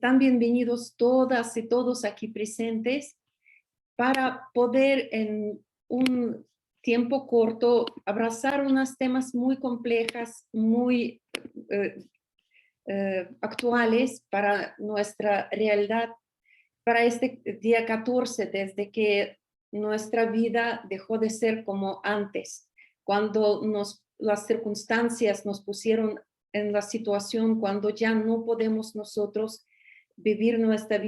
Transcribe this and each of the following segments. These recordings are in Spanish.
Están bienvenidos todas y todos aquí presentes para poder en un tiempo corto abrazar unos temas muy complejas, muy eh, actuales para nuestra realidad, para este día 14, desde que nuestra vida dejó de ser como antes, cuando las circunstancias nos pusieron en la situación cuando ya no podemos nosotros vivir nuestra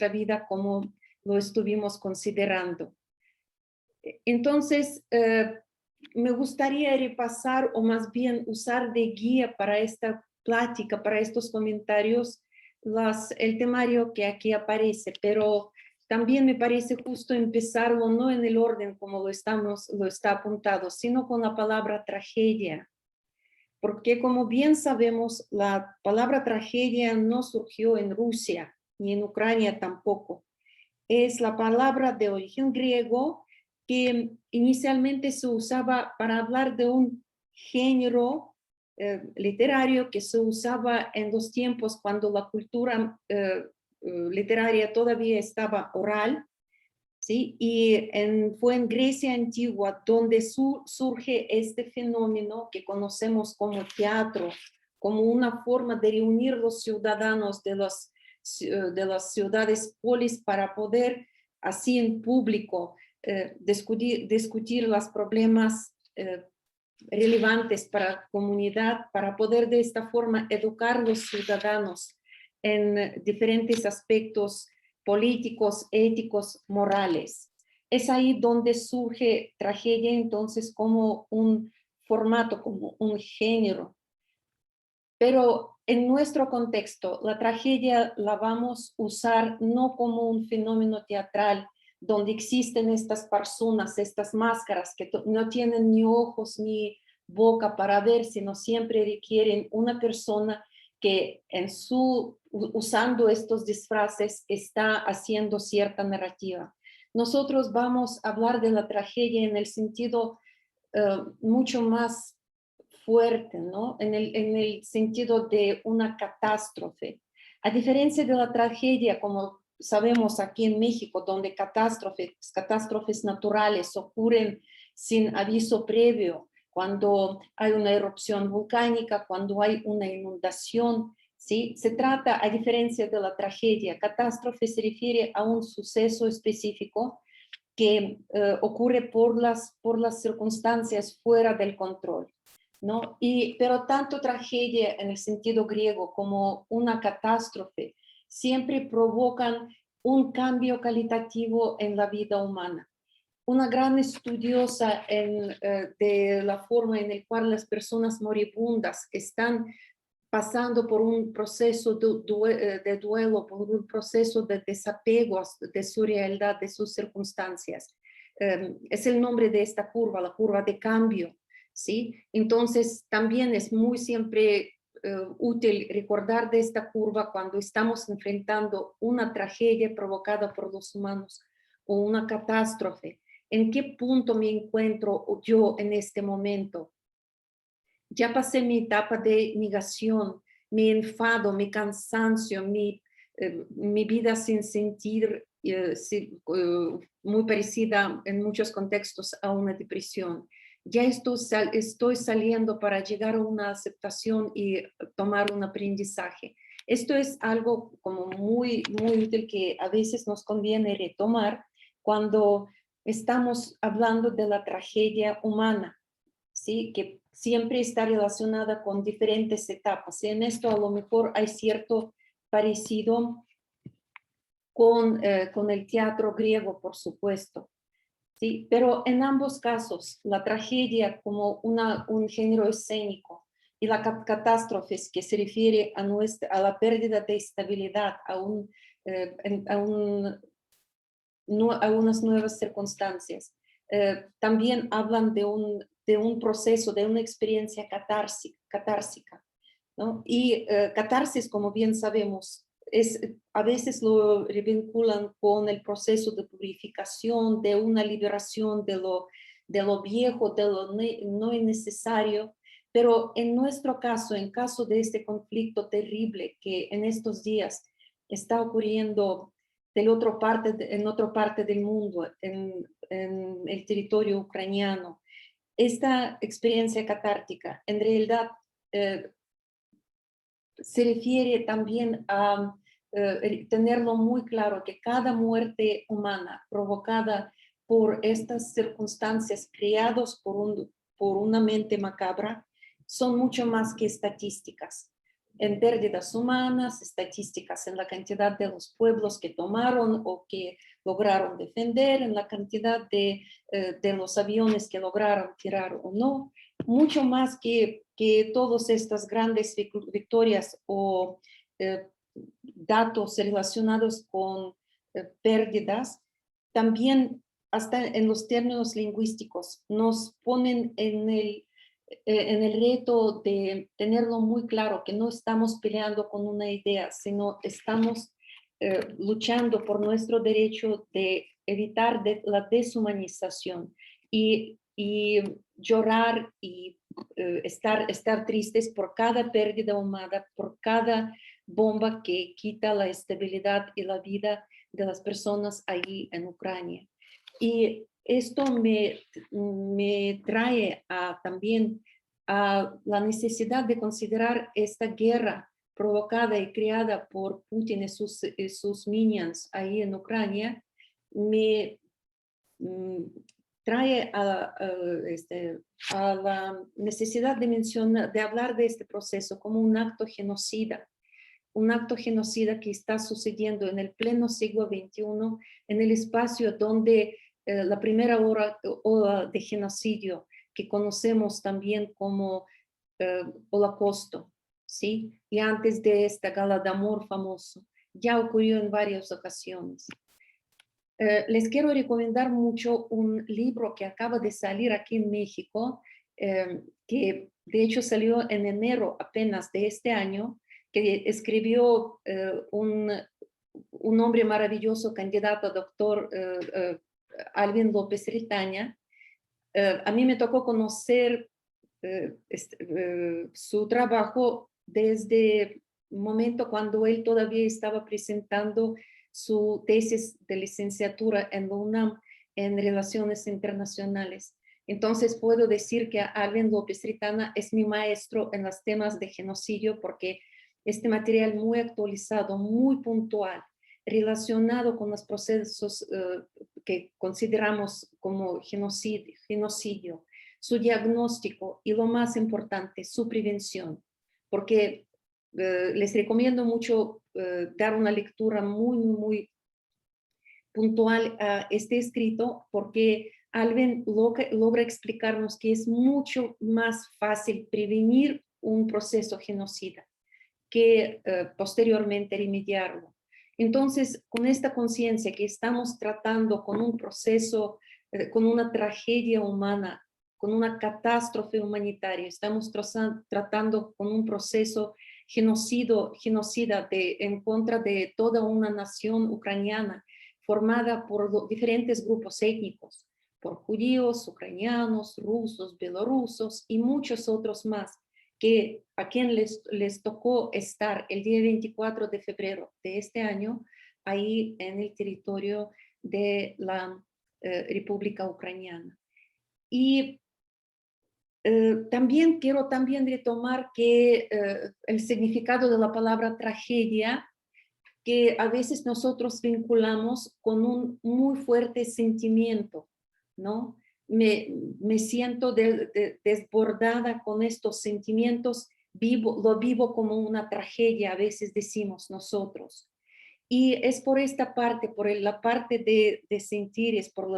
vida como lo estuvimos considerando. Entonces, me gustaría repasar o más bien usar de guía para esta plática, para estos comentarios, el temario que aquí aparece, pero también me parece justo empezarlo no en el orden como lo está apuntado, sino con la palabra tragedia. Porque como bien sabemos, la palabra tragedia no surgió en Rusia, ni en Ucrania tampoco. Es la palabra de origen griego que inicialmente se usaba para hablar de un género literario que se usaba en los tiempos cuando la cultura literaria todavía estaba oral, ¿sí? Y fue en Grecia antigua donde surge este fenómeno que conocemos como teatro, como una forma de reunir los ciudadanos de las ciudades polis para poder así en público discutir los problemas relevantes para la comunidad, para poder de esta forma educar a los ciudadanos en diferentes aspectos políticos, éticos, morales. Es ahí donde surge tragedia entonces como un formato, como un género. Pero en nuestro contexto, la tragedia la vamos a usar no como un fenómeno teatral donde existen estas personas, estas máscaras que no tienen ni ojos ni boca para ver, sino siempre requieren una persona que usando estos disfraces está haciendo cierta narrativa. Nosotros vamos a hablar de la tragedia en el sentido mucho más fuerte, ¿no? En el sentido de una catástrofe. A diferencia de la tragedia, como sabemos aquí en México, donde catástrofes naturales ocurren sin aviso previo, cuando hay una erupción volcánica, cuando hay una inundación, ¿sí? Se trata, a diferencia de la tragedia, catástrofe se refiere a un suceso específico que ocurre por las circunstancias fuera del control, ¿no? Pero tanto tragedia en el sentido griego como una catástrofe siempre provocan un cambio cualitativo en la vida humana. Una gran estudiosa de la forma en la cual las personas moribundas están pasando por un proceso de duelo, por un proceso de desapego de su realidad, de sus circunstancias. Es el nombre de esta curva, la curva de cambio, ¿sí? Entonces, también es muy siempre útil recordar de esta curva cuando estamos enfrentando una tragedia provocada por los humanos o una catástrofe. ¿En qué punto me encuentro yo en este momento? Ya pasé mi etapa de negación, mi enfado, mi cansancio, mi vida sin sentir, muy parecida en muchos contextos a una depresión. Ya estoy saliendo para llegar a una aceptación y tomar un aprendizaje. Esto es algo como muy, muy útil que a veces nos conviene retomar cuando estamos hablando de la tragedia humana, ¿sí? Que siempre está relacionada con diferentes etapas. Y en esto a lo mejor hay cierto parecido con el teatro griego, por supuesto, ¿sí? Pero en ambos casos, la tragedia como un género escénico y la catástrofes que se refiere a la pérdida de estabilidad, a unas nuevas circunstancias. También hablan de un proceso, de una experiencia catársica, ¿no? Y catarsis, como bien sabemos, a veces lo vinculan con el proceso de purificación, de una liberación de lo viejo, de lo no innecesario, pero en nuestro caso, en caso de este conflicto terrible que en estos días está ocurriendo en otra parte del mundo, en el territorio ucraniano. Esta experiencia catártica, en realidad, se refiere también a tenerlo muy claro que cada muerte humana provocada por estas circunstancias creadas por una mente macabra son mucho más que estadísticas. En pérdidas humanas, estadísticas en la cantidad de los pueblos que tomaron o que lograron defender, en la cantidad de los aviones que lograron tirar o no, mucho más que todas estas grandes victorias o datos relacionados con pérdidas, también hasta en los términos lingüísticos nos ponen en el reto de tenerlo muy claro, que no estamos peleando con una idea, sino estamos luchando por nuestro derecho de evitar la deshumanización y llorar y estar tristes por cada pérdida humana, por cada bomba que quita la estabilidad y la vida de las personas ahí en Ucrania. Y esto me trae también a la necesidad de considerar esta guerra provocada y creada por Putin y sus minions ahí en Ucrania, me trae a la necesidad de hablar de este proceso como un acto genocida que está sucediendo en el pleno siglo XXI, en el espacio donde la primera ola de genocidio que conocemos también como Holocausto, ¿sí? Y antes de esta Galadomor famoso, ya ocurrió en varias ocasiones. Les quiero recomendar mucho un libro que acaba de salir aquí en México, que de hecho salió en enero apenas de este año, que escribió un hombre maravilloso, candidato a doctor Alvin López Ritaña. A mí me tocó conocer su trabajo desde el momento cuando él todavía estaba presentando su tesis de licenciatura en la UNAM en Relaciones Internacionales. Entonces puedo decir que Alvin López Ritaña es mi maestro en los temas de genocidio porque este material muy actualizado, muy puntual, relacionado con los procesos que consideramos como genocidio, su diagnóstico y lo más importante, su prevención, porque les recomiendo mucho dar una lectura muy puntual a este escrito porque Alvin logra explicarnos que es mucho más fácil prevenir un proceso genocida que posteriormente remediarlo. Entonces, con esta conciencia que estamos tratando con un proceso, con una tragedia humana, con una catástrofe humanitaria, estamos tratando con un proceso genocida en contra de toda una nación ucraniana formada por diferentes grupos étnicos, por judíos, ucranianos, rusos, bielorrusos y muchos otros más, que a quien les tocó estar el día 24 de febrero de este año ahí en el territorio de la República Ucraniana. Y también quiero retomar que el significado de la palabra tragedia, que a veces nosotros vinculamos con un muy fuerte sentimiento, ¿no? Me siento desbordada con estos sentimientos, lo vivo como una tragedia, a veces decimos nosotros. Y es por esta parte, por la parte de sentir, es por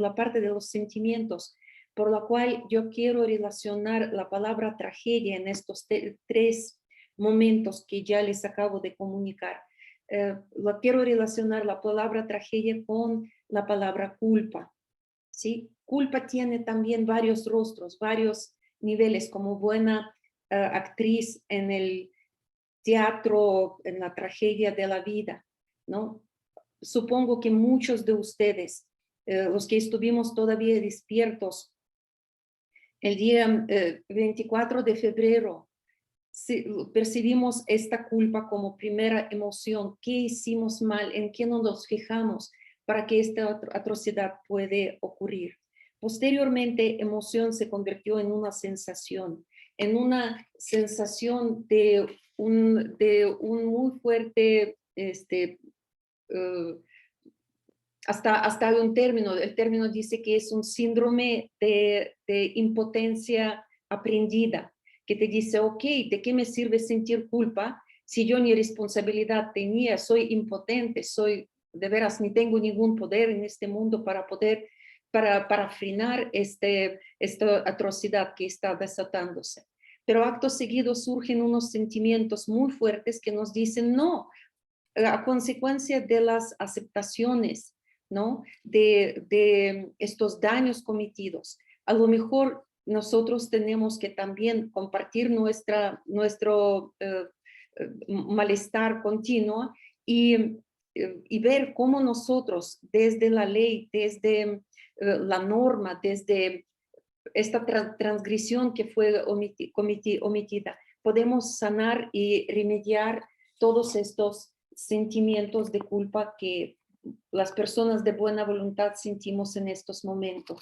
la parte de los sentimientos, por la cual yo quiero relacionar la palabra tragedia en estos tres momentos que ya les acabo de comunicar. Quiero relacionar la palabra tragedia con la palabra culpa. ¿Sí? Culpa tiene también varios rostros, varios niveles, como buena actriz en el teatro, en la tragedia de la vida, ¿no? Supongo que muchos de ustedes, los que estuvimos todavía despiertos el día 24 de febrero, si percibimos esta culpa como primera emoción, ¿qué hicimos mal? ¿En qué no nos fijamos para que esta atrocidad puede ocurrir? Posteriormente, emoción se convirtió en una sensación de un muy fuerte, hasta hay un término, el término dice que es un síndrome de impotencia aprendida, que te dice, ok, ¿de qué me sirve sentir culpa si yo ni responsabilidad tenía, soy impotente, soy de veras, ni tengo ningún poder en este mundo para poder, para frenar esta atrocidad que está desatándose? Pero acto seguido surgen unos sentimientos muy fuertes que nos dicen, no, a consecuencia de las aceptaciones, ¿no? De estos daños cometidos. A lo mejor nosotros tenemos que también compartir nuestro malestar continuo y ver cómo nosotros desde la ley, desde la norma, desde esta transgresión que fue omitida, podemos sanar y remediar todos estos sentimientos de culpa que las personas de buena voluntad sentimos en estos momentos.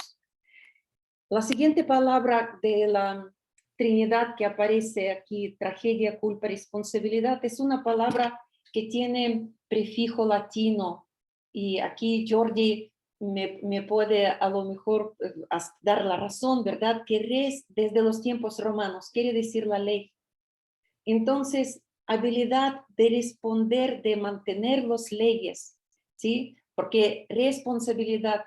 La siguiente palabra de la Trinidad que aparece aquí, tragedia, culpa, responsabilidad, es una palabra que tiene prefijo latino, y aquí Jordi me puede a lo mejor dar la razón, ¿verdad? Que res desde los tiempos romanos quiere decir la ley. Entonces, habilidad de responder, de mantener las leyes, ¿sí? Porque responsabilidad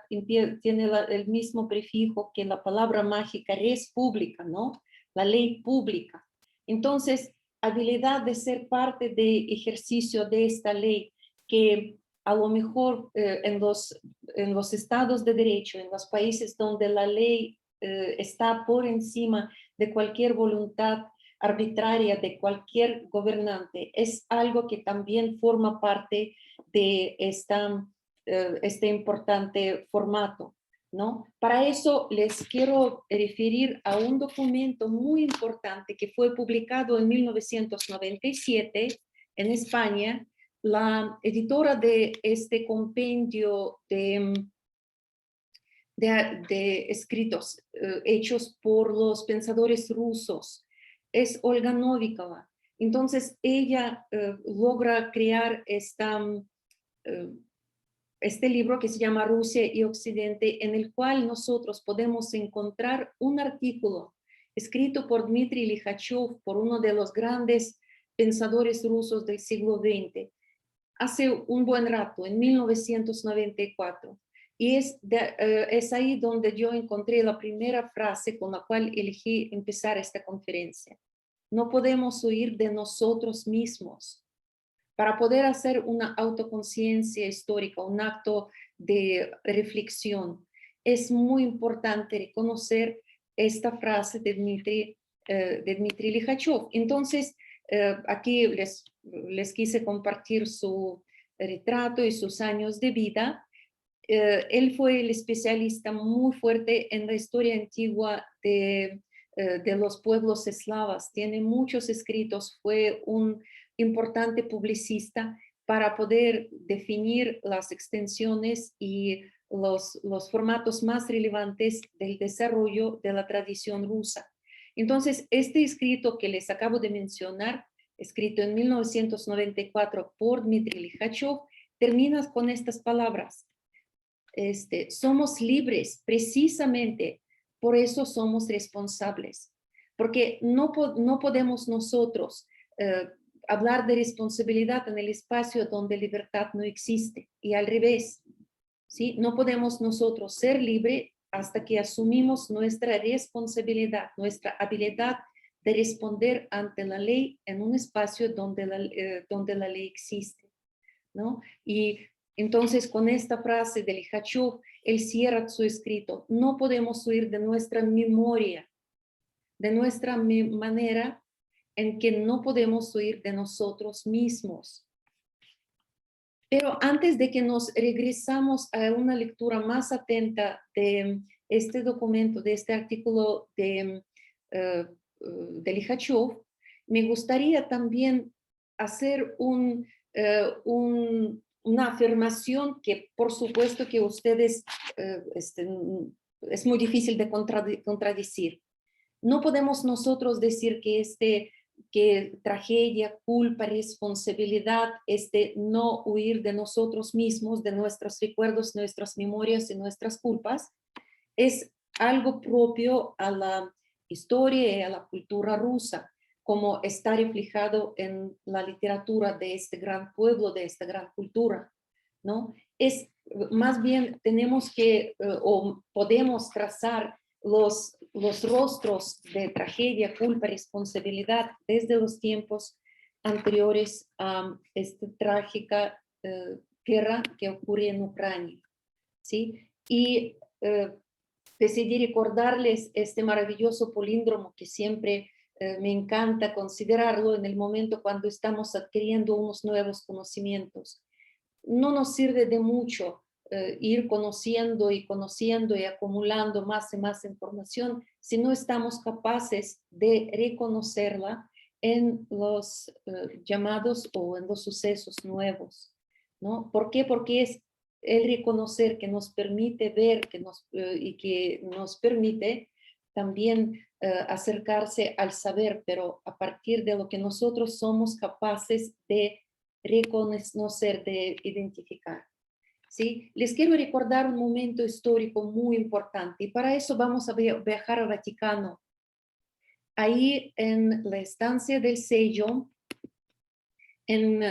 tiene el mismo prefijo que la palabra mágica res pública, ¿no? La ley pública. Entonces, habilidad de ser parte de ejercicio de esta ley que a lo mejor en los estados de derecho, en los países donde la ley está por encima de cualquier voluntad arbitraria de cualquier gobernante, es algo que también forma parte de este importante formato, ¿no? Para eso les quiero referir a un documento muy importante que fue publicado en 1997 en España. La editora de este compendio de escritos hechos por los pensadores rusos es Olga Novikova. Entonces ella logra crear este libro que se llama Rusia y Occidente, en el cual nosotros podemos encontrar un artículo escrito por Dmitry Likhachov, por uno de los grandes pensadores rusos del siglo XX, hace un buen rato, en 1994. Y es ahí donde yo encontré la primera frase con la cual elegí empezar esta conferencia. No podemos huir de nosotros mismos. Para poder hacer una autoconciencia histórica, un acto de reflexión, es muy importante reconocer esta frase de Dmitry Likhachov. Entonces, aquí les quise compartir su retrato y sus años de vida. Él fue el especialista muy fuerte en la historia antigua de los pueblos eslavos. Tiene muchos escritos, fue un importante publicista para poder definir las extensiones y los formatos más relevantes del desarrollo de la tradición rusa. Entonces, este escrito que les acabo de mencionar, escrito en 1994 por Dmitry Likhachov, termina con estas palabras. Somos libres precisamente, por eso somos responsables, porque no podemos nosotros hablar de responsabilidad en el espacio donde libertad no existe, y al revés, ¿sí? No podemos nosotros ser libres hasta que asumimos nuestra responsabilidad, nuestra habilidad de responder ante la ley en un espacio donde la ley existe, ¿no? Y entonces con esta frase de Likhachov, él cierra su escrito: no podemos huir de nuestra memoria, de nuestra manera en que no podemos huir de nosotros mismos. Pero antes de que nos regresamos a una lectura más atenta de este documento, de este artículo de Likhachov, me gustaría también hacer una afirmación que por supuesto que ustedes es muy difícil de contradecir. No podemos nosotros decir que tragedia, culpa, responsabilidad es de no huir de nosotros mismos, de nuestros recuerdos, nuestras memorias y nuestras culpas. Es algo propio a la historia y a la cultura rusa, como está reflejado en la literatura de este gran pueblo, de esta gran cultura, ¿no? Es más bien tenemos que, o podemos trazar los rostros de tragedia, culpa, responsabilidad desde los tiempos anteriores a esta trágica guerra que ocurre en Ucrania, ¿sí? Y decidí recordarles este maravilloso palíndromo que siempre me encanta considerarlo en el momento cuando estamos adquiriendo unos nuevos conocimientos. No nos sirve de mucho ir conociendo y acumulando más y más información si no estamos capaces de reconocerla en los llamados o en los sucesos nuevos, ¿no? ¿Por qué? Porque es el reconocer que nos permite ver y que nos permite también acercarse al saber, pero a partir de lo que nosotros somos capaces de reconocer, de identificar. ¿Sí? Les quiero recordar un momento histórico muy importante y para eso vamos a viajar al Vaticano. Ahí en la estancia del sello, en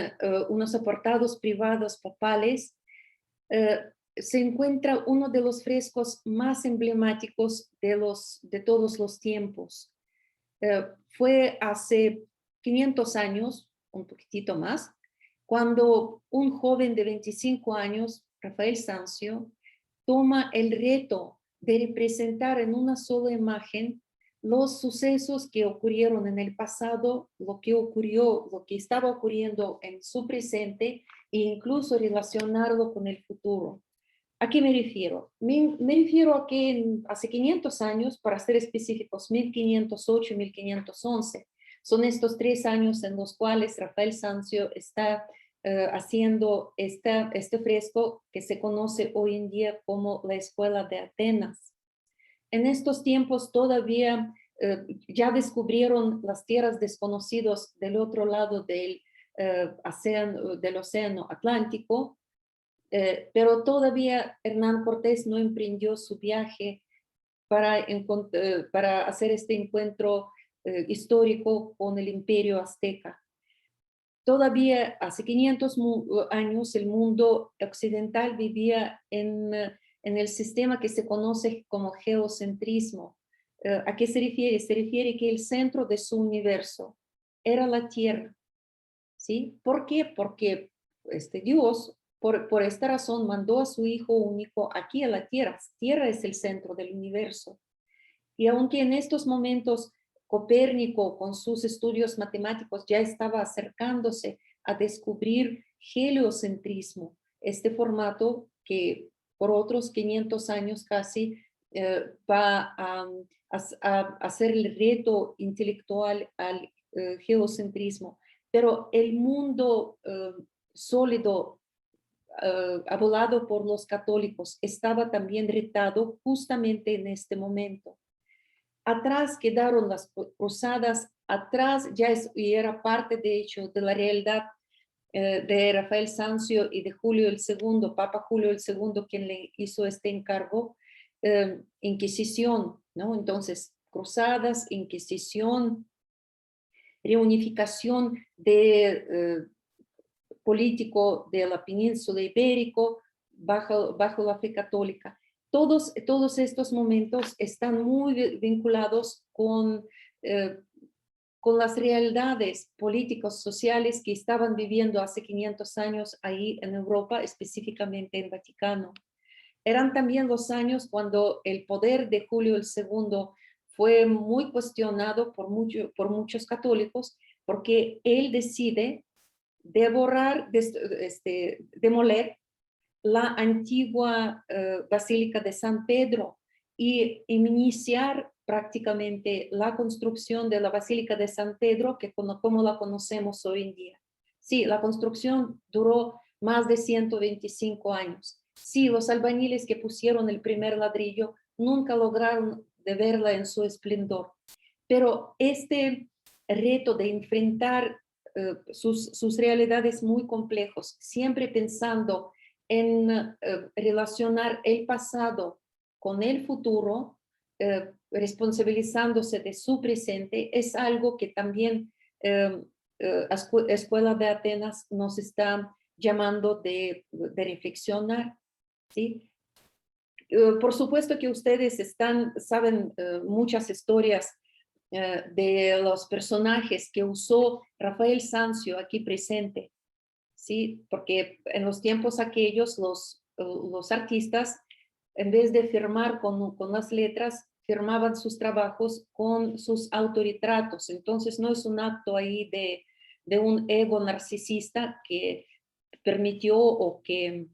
unos apartados privados papales, se encuentra uno de los frescos más emblemáticos de todos los tiempos. Fue hace 500 años, un poquitito más, cuando un joven de 25 años, Rafael Sanzio, toma el reto de representar en una sola imagen los sucesos que ocurrieron en el pasado, lo que estaba ocurriendo en su presente e incluso relacionarlo con el futuro. ¿A qué me refiero? Me refiero a que hace 500 años, para ser específicos, 1508 y 1511, son estos 3 años en los cuales Rafael Sanzio está haciendo este fresco que se conoce hoy en día como la Escuela de Atenas. En estos tiempos todavía ya descubrieron las tierras desconocidas del otro lado del océano Atlántico, pero todavía Hernán Cortés no emprendió su viaje para hacer este encuentro histórico con el Imperio Azteca. Todavía hace 500 años el mundo occidental vivía en el sistema que se conoce como geocentrismo. ¿A qué se refiere? Se refiere que el centro de su universo era la Tierra. ¿Sí? ¿Por qué? Porque Dios, por esta razón, mandó a su Hijo único aquí a la Tierra. Tierra es el centro del universo. Y aunque en estos momentos Copérnico, con sus estudios matemáticos, ya estaba acercándose a descubrir heliocentrismo, este formato que por otros 500 años casi va a hacer el reto intelectual al geocentrismo. Pero el mundo sólido, avalado por los católicos, estaba también retado justamente en este momento. Atrás quedaron las cruzadas, atrás y era parte de hecho de la realidad de Rafael Sanzio y de Julio el II, Papa Julio el II, quien le hizo este encargo, Inquisición, ¿no? Entonces, cruzadas, Inquisición, reunificación político de la península ibérica bajo la fe católica. Todos estos momentos están muy vinculados con las realidades políticos sociales que estaban viviendo hace 500 años ahí en Europa, específicamente en Vaticano. Eran también los años cuando el poder de Julio II fue muy cuestionado por muchos católicos, porque él decide demoler la antigua Basílica de San Pedro y iniciar prácticamente la construcción de la Basílica de San Pedro, que como la conocemos hoy en día. Sí, la construcción duró más de 125 años. Sí, los albañiles que pusieron el primer ladrillo nunca lograron de verla en su esplendor, pero este reto de enfrentar sus realidades muy complejos, siempre pensando en relacionar el pasado con el futuro, responsabilizándose de su presente, es algo que también Escuela de Atenas nos está llamando de reflexionar, ¿sí? Por supuesto que ustedes saben muchas historias de los personajes que usó Rafael Sanzio aquí presente, ¿sí? Porque en los tiempos aquellos los artistas, en vez de firmar con las letras, firmaban sus trabajos con sus autorretratos. Entonces no es un acto ahí de un ego narcisista que permitió o que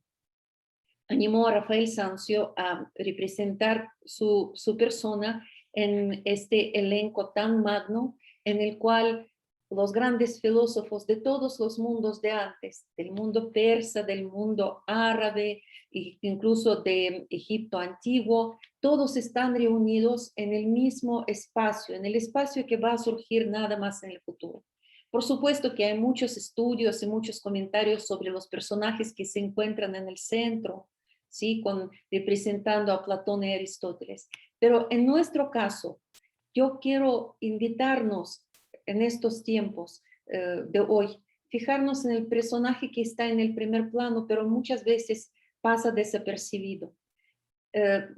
animó a Rafael Sanzio a representar su persona en este elenco tan magno en el cual los grandes filósofos de todos los mundos de antes, del mundo persa, del mundo árabe, e incluso de Egipto antiguo, todos están reunidos en el mismo espacio, en el espacio que va a surgir nada más en el futuro. Por supuesto que hay muchos estudios y muchos comentarios sobre los personajes que se encuentran en el centro, ¿sí? Representando a Platón y Aristóteles. Pero en nuestro caso, yo quiero invitarnos en estos tiempos de hoy, fijarnos en el personaje que está en el primer plano, pero muchas veces pasa desapercibido.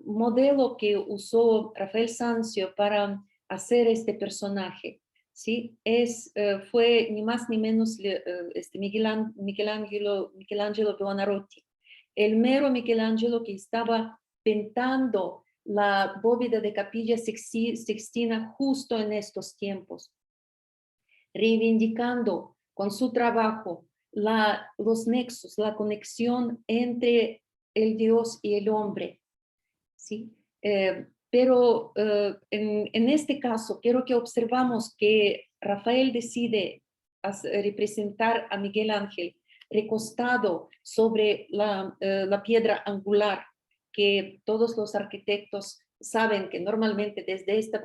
Modelo que usó Rafael Sanzio para hacer este personaje, ¿sí? Fue ni más ni menos Michelangelo Buonarroti, el mero Michelangelo que estaba pintando la bóveda de Capilla Sixtina justo en estos tiempos, reivindicando con su trabajo los nexos, la conexión entre el Dios y el hombre, ¿sí? Pero en este caso quiero que observamos que Rafael decide representar a Miguel Ángel recostado sobre la piedra angular, que todos los arquitectos saben que normalmente desde esta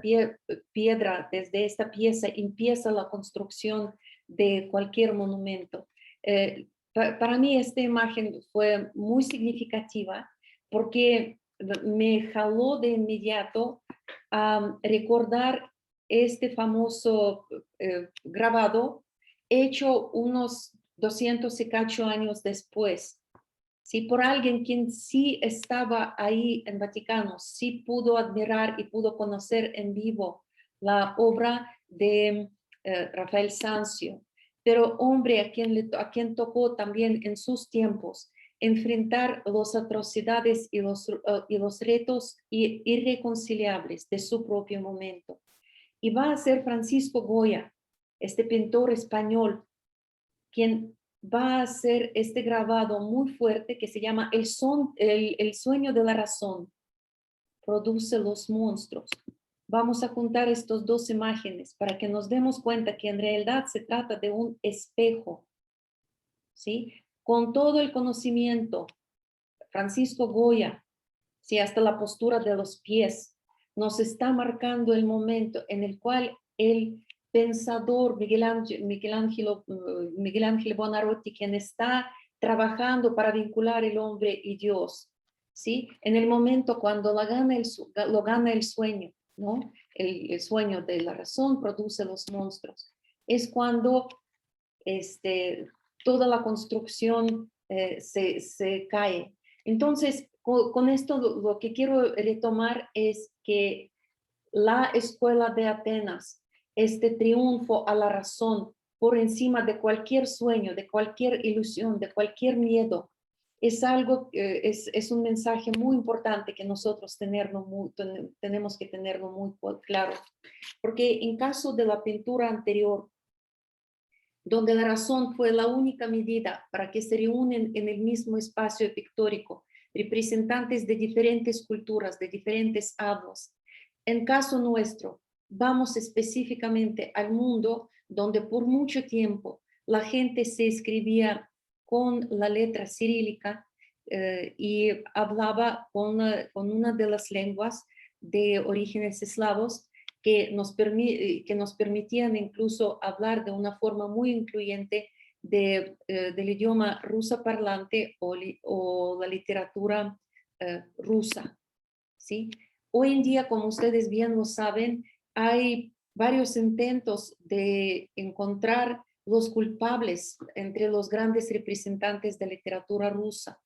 piedra, desde esta pieza, empieza la construcción de cualquier monumento. Para mí esta imagen fue muy significativa porque me jaló de inmediato a recordar este famoso grabado hecho unos 200 y cacho años después, ¿sí? Por alguien quien sí estaba ahí en Vaticano, sí pudo admirar y pudo conocer en vivo la obra de Rafael Sanzio, pero hombre a quien tocó también en sus tiempos enfrentar las atrocidades y los retos irreconciliables de su propio momento. Y va a ser Francisco Goya, este pintor español, quien va a hacer este grabado muy fuerte que se llama El sueño de la razón, produce los monstruos. Vamos a juntar estas dos imágenes para que nos demos cuenta que en realidad se trata de un espejo, ¿sí? Con todo el conocimiento, Francisco Goya, ¿sí? Hasta la postura de los pies, nos está marcando el momento en el cual el pensador Miguel Ángel Buonarroti, quien está trabajando para vincular el hombre y Dios, ¿sí? En el momento cuando lo gana el sueño, ¿no? El sueño de la razón produce los monstruos. Es cuando toda la construcción se cae. Entonces, con esto lo que quiero retomar es que la escuela de Atenas, este triunfo a la razón por encima de cualquier sueño, de cualquier ilusión, de cualquier miedo, es algo, es un mensaje muy importante que nosotros tenemos que tenerlo muy claro. Porque en caso de la pintura anterior, donde la razón fue la única medida para que se reúnen en el mismo espacio pictórico, representantes de diferentes culturas, de diferentes hablas. En caso nuestro, vamos específicamente al mundo donde por mucho tiempo la gente se escribía con la letra cirílica y hablaba con una de las lenguas de orígenes eslavos que nos permitían incluso hablar de una forma muy incluyente del idioma ruso parlante o la literatura rusa, ¿sí? Hoy en día, como ustedes bien lo saben, hay varios intentos de encontrar los culpables entre los grandes representantes de literatura rusa.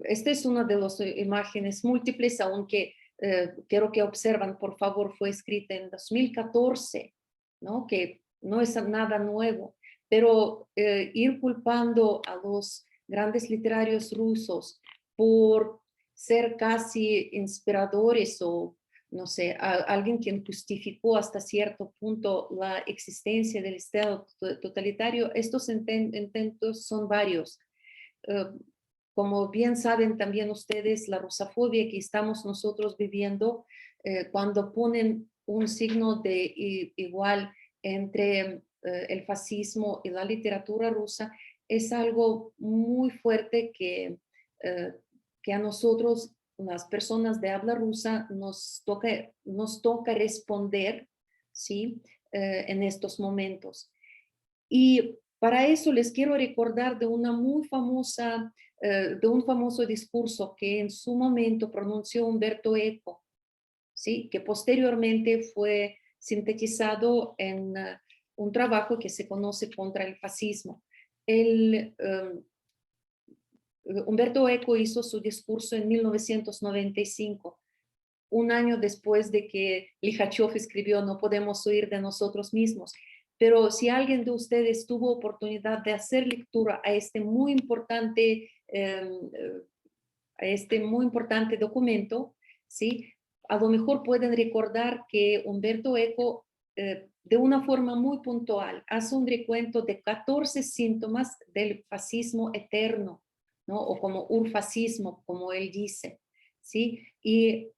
Esta es una de las imágenes múltiples, aunque quiero que observan, por favor, fue escrita en 2014, ¿no? Que no es nada nuevo, pero ir culpando a los grandes literarios rusos por ser casi inspiradores o, no sé, alguien quien justificó hasta cierto punto la existencia del Estado totalitario, estos intentos son varios. Como bien saben también ustedes, la rusofobia que estamos nosotros viviendo, cuando ponen un signo de igual entre el fascismo y la literatura rusa, es algo muy fuerte que a nosotros, las personas de habla rusa, nos toca responder, ¿sí? En estos momentos. Y para eso les quiero recordar de una muy famosa, de un famoso discurso que en su momento pronunció Umberto Eco, ¿sí? Que posteriormente fue sintetizado en un trabajo que se conoce contra el fascismo. Umberto Eco hizo su discurso en 1995, un año después de que Likhachov escribió No podemos huir de nosotros mismos. Pero si alguien de ustedes tuvo oportunidad de hacer lectura a este muy importante, documento, ¿sí? A lo mejor pueden recordar que Umberto Eco, de una forma muy puntual, hace un recuento de 14 síntomas del fascismo eterno, ¿no? O como urfascismo, como él dice, ¿sí? Y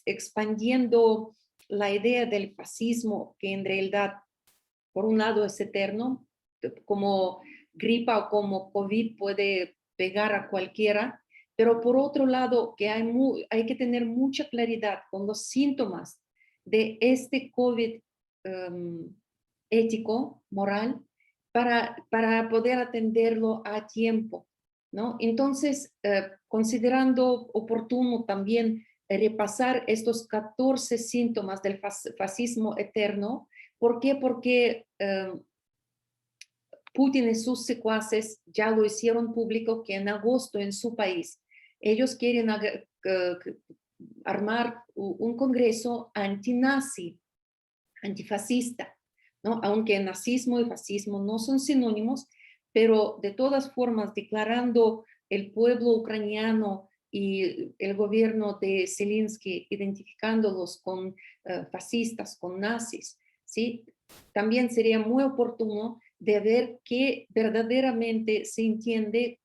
expandiendo la idea del fascismo, que en realidad, por un lado, es eterno, como gripa o como COVID puede pegar a cualquiera, pero por otro lado, que hay que tener mucha claridad con los síntomas de este COVID ético, moral, para poder atenderlo a tiempo, ¿no? Entonces, considerando oportuno también repasar estos 14 síntomas del fascismo eterno. ¿Por qué? Porque Putin y sus secuaces ya lo hicieron público que en agosto en su país ellos quieren armar un congreso antinazi, antifascista, ¿no? Aunque nazismo y fascismo no son sinónimos, pero de todas formas declarando el pueblo ucraniano y el gobierno de Zelensky identificándolos con fascistas, con nazis, ¿sí? También sería muy oportuno de ver qué verdaderamente se entiende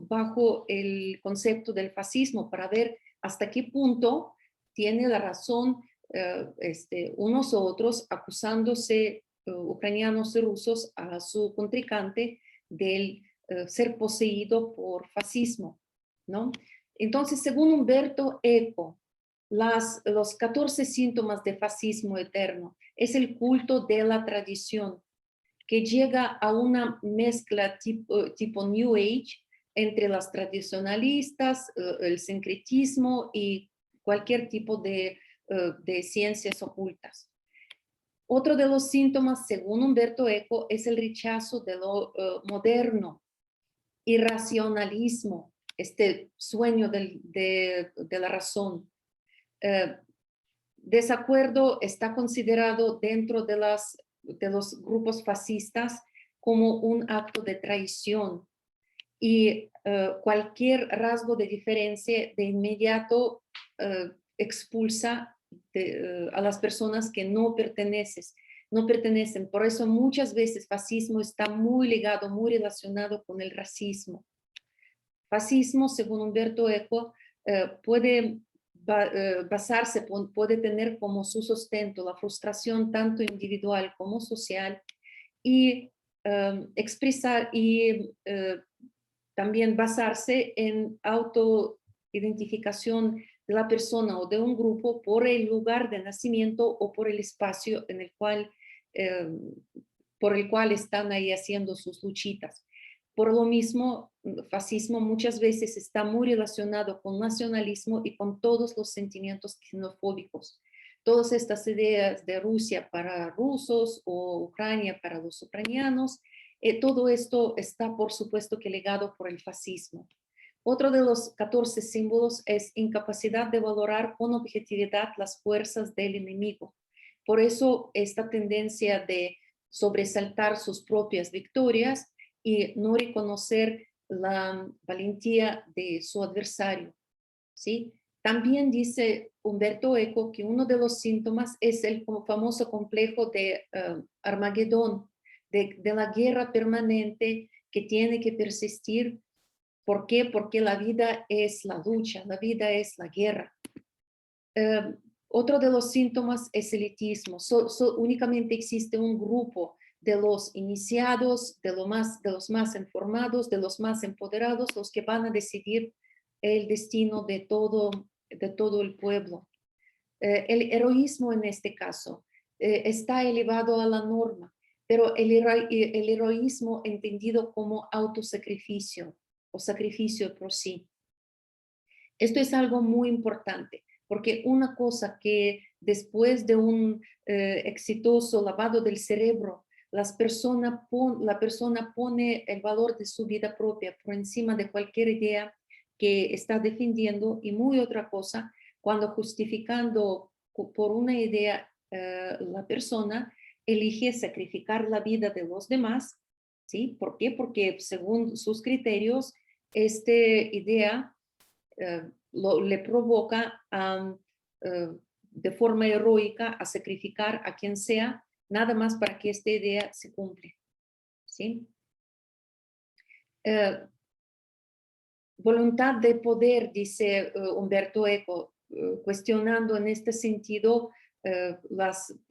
bajo el concepto del fascismo, para ver hasta qué punto tiene la razón unos u otros acusándose ucranianos y rusos a su contrincante del ser poseído por fascismo, ¿no? Entonces, según Umberto Eco, los 14 síntomas de fascismo eterno es el culto de la tradición, que llega a una mezcla tipo New Age entre las tradicionalistas, el sincretismo y cualquier tipo de ciencias ocultas. Otro de los síntomas, según Umberto Eco, es el rechazo de lo moderno, irracionalismo, este sueño de la razón. Desacuerdo está considerado dentro de los grupos fascistas como un acto de traición, y cualquier rasgo de diferencia de inmediato expulsa a las personas que no pertenecen. Por eso muchas veces fascismo está muy ligado, muy relacionado con el racismo. fascismo, según Umberto Eco, puede basarse, puede tener como su sustento la frustración tanto individual como social y expresar y también basarse en autoidentificación de la persona o de un grupo por el lugar de nacimiento o por el espacio en el cual, por el cual están ahí haciendo sus luchitas. Por lo mismo, fascismo muchas veces está muy relacionado con nacionalismo y con todos los sentimientos xenofóbicos. Todas estas ideas de Rusia para rusos o Ucrania para los ucranianos, todo esto está, por supuesto, que legado por el fascismo. Otro de los 14 símbolos es incapacidad de valorar con objetividad las fuerzas del enemigo. Por eso esta tendencia de sobresaltar sus propias victorias y no reconocer la valentía de su adversario, ¿sí? También dice Umberto Eco que uno de los síntomas es el famoso complejo de Armagedón, de la guerra permanente que tiene que persistir. ¿Por qué? Porque la vida es la lucha, la vida es la guerra. Otro de los síntomas es elitismo. Únicamente existe un grupo de los iniciados, de los más informados, de los más empoderados, los que van a decidir el destino de todo el pueblo. El heroísmo en este caso está elevado a la norma, pero el heroísmo entendido como autosacrificio o sacrificio por sí. Esto es algo muy importante, porque una cosa que después de un exitoso lavado del cerebro, la persona pone el valor de su vida propia por encima de cualquier idea que está defendiendo, y muy otra cosa, cuando justificando por una idea la persona elige sacrificar la vida de los demás, ¿sí? ¿Por qué? Porque según sus criterios, esta idea le provoca de forma heroica a sacrificar a quien sea, nada más para que esta idea se cumpla, ¿sí? Voluntad de poder, dice Umberto Eco, cuestionando en este sentido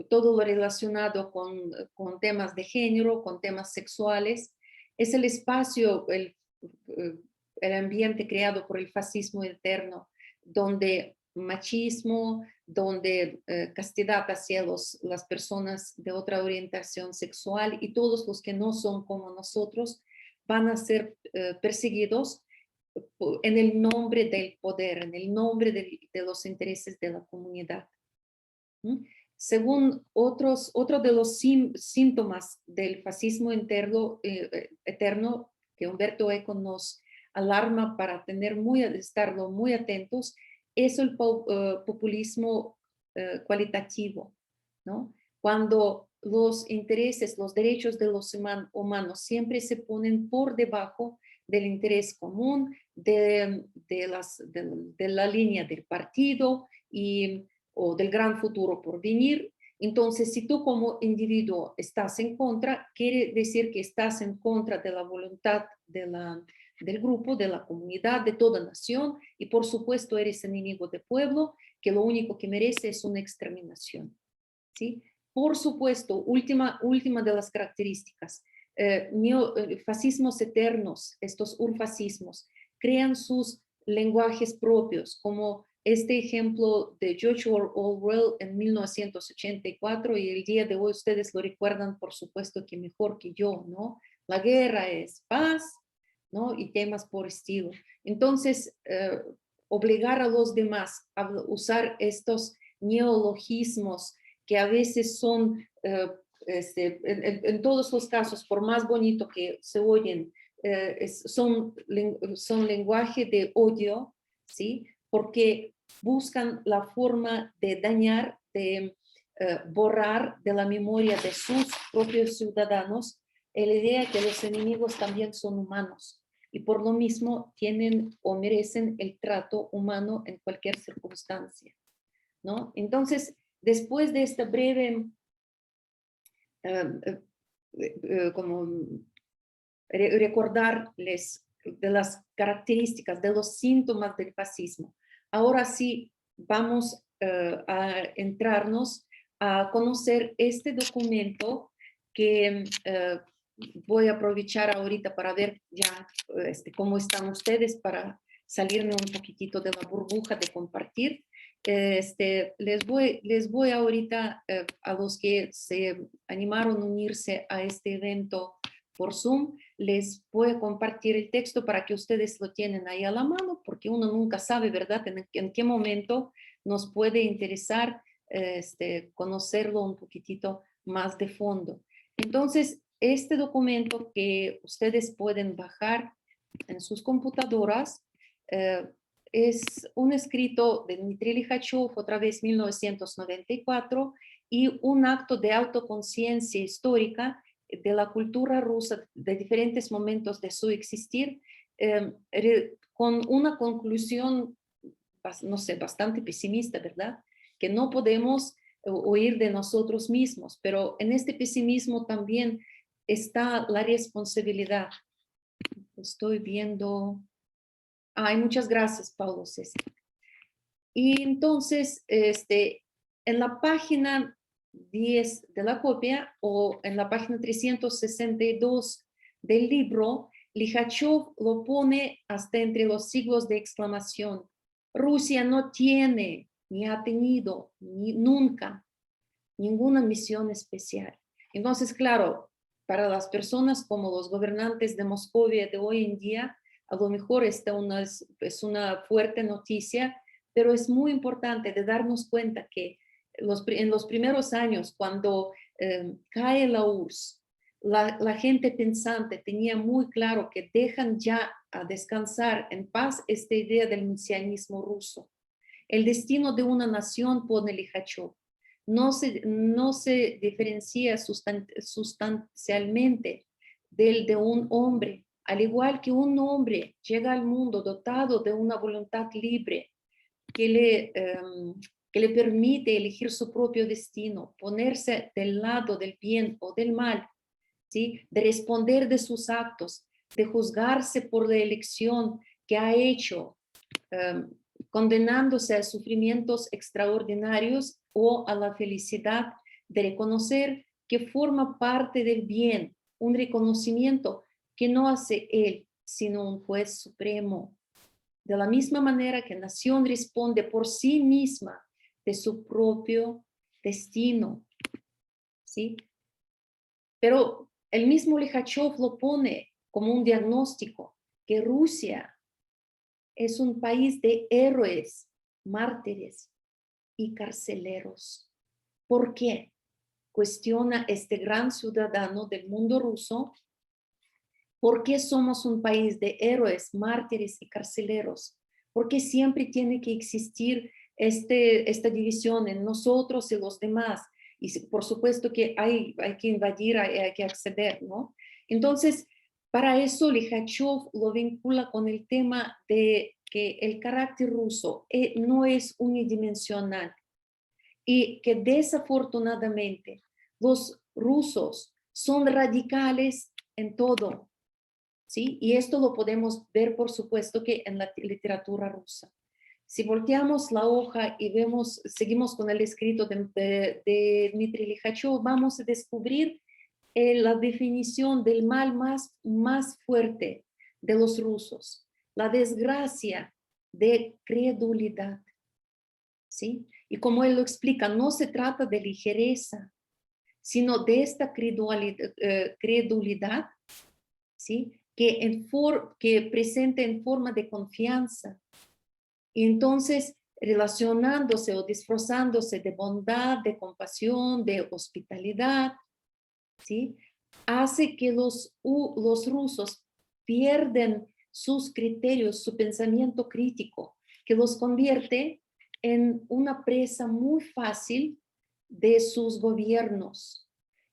todo lo relacionado con temas de género, con temas sexuales. Es el espacio, el ambiente creado por el fascismo eterno, donde machismo, donde castidad hacia las personas de otra orientación sexual y todos los que no son como nosotros van a ser perseguidos en el nombre del poder, en el nombre de los intereses de la comunidad. Según otro de los síntomas del fascismo eterno que Umberto Eco nos alarma para estar muy atentos, es el populismo cualitativo, ¿no? Cuando los intereses, los derechos de los humanos siempre se ponen por debajo del interés común, de la línea del partido o del gran futuro por venir. Entonces, si tú como individuo estás en contra, quiere decir que estás en contra de la voluntad del grupo, de la comunidad, de toda nación, y por supuesto eres enemigo del pueblo, que lo único que merece es una exterminación, ¿sí? Por supuesto, última de las características, fascismos eternos, estos urfascismos, crean sus lenguajes propios, como este ejemplo de George Orwell en 1984, y el día de hoy ustedes lo recuerdan, por supuesto, que mejor que yo, ¿no? La guerra es paz, ¿no? Y temas por estilo. Entonces, obligar a los demás a usar estos neologismos que a veces son, en todos los casos, por más bonito que se oyen, son lenguaje de odio, ¿sí? Porque buscan la forma de dañar, de borrar de la memoria de sus propios ciudadanos la idea que los enemigos también son humanos y por lo mismo tienen o merecen el trato humano en cualquier circunstancia, ¿no? Entonces, después de esta breve como recordarles de las características, de los síntomas del fascismo. Ahora sí vamos a entrarnos a conocer este documento que voy a aprovechar ahorita para ver ya cómo están ustedes para salirme un poquitito de la burbuja de compartir. Les voy ahorita a los que se animaron a unirse a este evento por Zoom, les voy a compartir el texto para que ustedes lo tienen ahí a la mano, porque uno nunca sabe, ¿verdad?, en qué momento nos puede interesar conocerlo un poquitito más de fondo. Entonces, este documento que ustedes pueden bajar en sus computadoras es un escrito de Dmitry Likhachov, otra vez 1994, y un acto de autoconciencia histórica de la cultura rusa de diferentes momentos de su existir, con una conclusión, no sé, bastante pesimista, ¿verdad? Que no podemos huir de nosotros mismos, pero en este pesimismo también está la responsabilidad. Estoy viendo... Ay, muchas gracias, Paulo César. Y entonces, en la página 10 de la copia o en la página 362 del libro, Likhachov lo pone hasta entre los siglos de exclamación. Rusia no tiene, ni ha tenido, ni nunca, ninguna misión especial. Entonces, claro, para las personas como los gobernantes de Moscovia de hoy en día, a lo mejor esta es una fuerte noticia, pero es muy importante de darnos cuenta que en los primeros años, cuando cae la URSS, la gente pensante tenía muy claro que dejan ya a descansar en paz esta idea del mesianismo ruso. El destino de una nación, pone Likhachov, no se diferencia sustancialmente del de un hombre, al igual que un hombre llega al mundo dotado de una voluntad libre que le permite elegir su propio destino, ponerse del lado del bien o del mal, ¿sí?, de responder de sus actos, de juzgarse por la elección que ha hecho, condenándose a sufrimientos extraordinarios o a la felicidad de reconocer que forma parte del bien, un reconocimiento que no hace él, sino un juez supremo. De la misma manera que nación responde por sí misma de su propio destino, ¿sí? Pero el mismo Likhachov lo pone como un diagnóstico, que Rusia es un país de héroes, mártires y carceleros. ¿Por qué?, cuestiona este gran ciudadano del mundo ruso. ¿Por qué somos un país de héroes, mártires y carceleros? ¿Por qué siempre tiene que existir esta división en nosotros y los demás? Y por supuesto que hay que invadir, hay que acceder, ¿no? Entonces, para eso Likhachov lo vincula con el tema de que el carácter ruso no es unidimensional y que desafortunadamente los rusos son radicales en todo, ¿sí? Y esto lo podemos ver, por supuesto, que en la literatura rusa. Si volteamos la hoja y seguimos con el escrito de Dmitry Likhachov, vamos a descubrir la definición del mal más fuerte de los rusos, la desgracia de credulidad, ¿sí? Y como él lo explica, no se trata de ligereza, sino de esta credulidad, ¿sí?, que presenta en forma de confianza. Y entonces, relacionándose o disfrazándose de bondad, de compasión, de hospitalidad, ¿sí?, hace que los rusos pierden sus criterios, su pensamiento crítico, que los convierte en una presa muy fácil de sus gobiernos.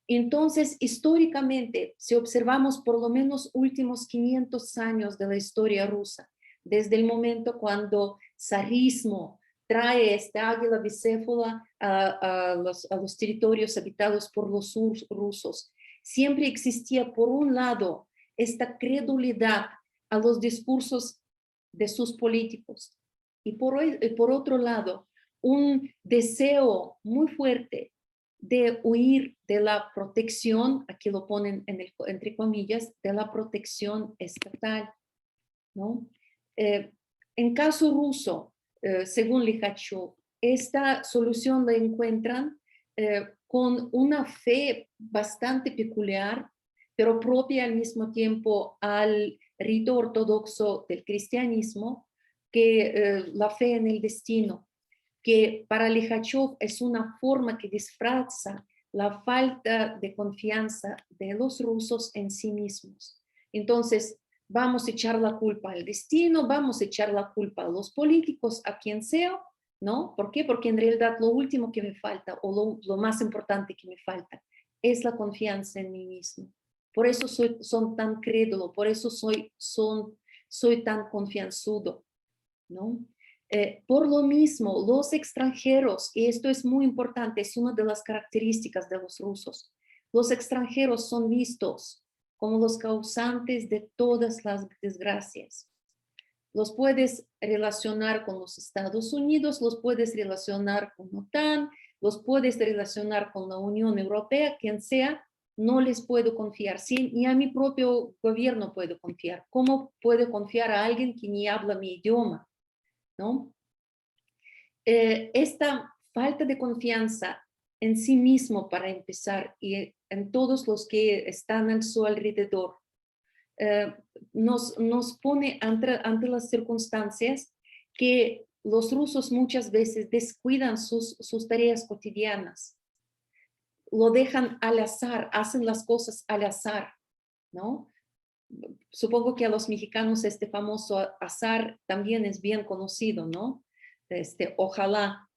Entonces, históricamente, si observamos por lo menos últimos 500 años de la historia rusa, desde el momento cuando zarismo trae esta águila bicéfala a los territorios habitados por los rusos, siempre existía, por un lado, esta credulidad a los discursos de sus políticos. Y por otro lado, un deseo muy fuerte de huir de la protección, aquí lo ponen entre comillas, de la protección estatal, ¿no? En caso ruso, según Likhachov, esta solución la encuentran con una fe bastante peculiar, pero propia al mismo tiempo al rito ortodoxo del cristianismo, que la fe en el destino, que para Likhachov es una forma que disfraza la falta de confianza de los rusos en sí mismos. Entonces, vamos a echar la culpa al destino, vamos a echar la culpa a los políticos, a quien sea, ¿no? ¿Por qué? Porque en realidad lo último que me falta, o lo más importante que me falta, es la confianza en mí mismo. Por eso son tan crédulo, por eso soy tan confianzudo, ¿no? Por lo mismo, los extranjeros, y esto es muy importante, es una de las características de los rusos, los extranjeros son vistos como los causantes de todas las desgracias. Los puedes relacionar con los Estados Unidos, los puedes relacionar con OTAN, los puedes relacionar con la Unión Europea, quien sea, no les puedo confiar, sí, ni a mi propio gobierno puedo confiar. ¿Cómo puedo confiar a alguien que ni habla mi idioma? ¿No? Esta falta de confianza en sí mismo para empezar y en todos los que están a su alrededor, nos pone ante las circunstancias que los rusos muchas veces descuidan sus tareas cotidianas, lo dejan al azar, hacen las cosas al azar, ¿no? Supongo que a los mexicanos este famoso azar también es bien conocido, ¿no? Ojalá,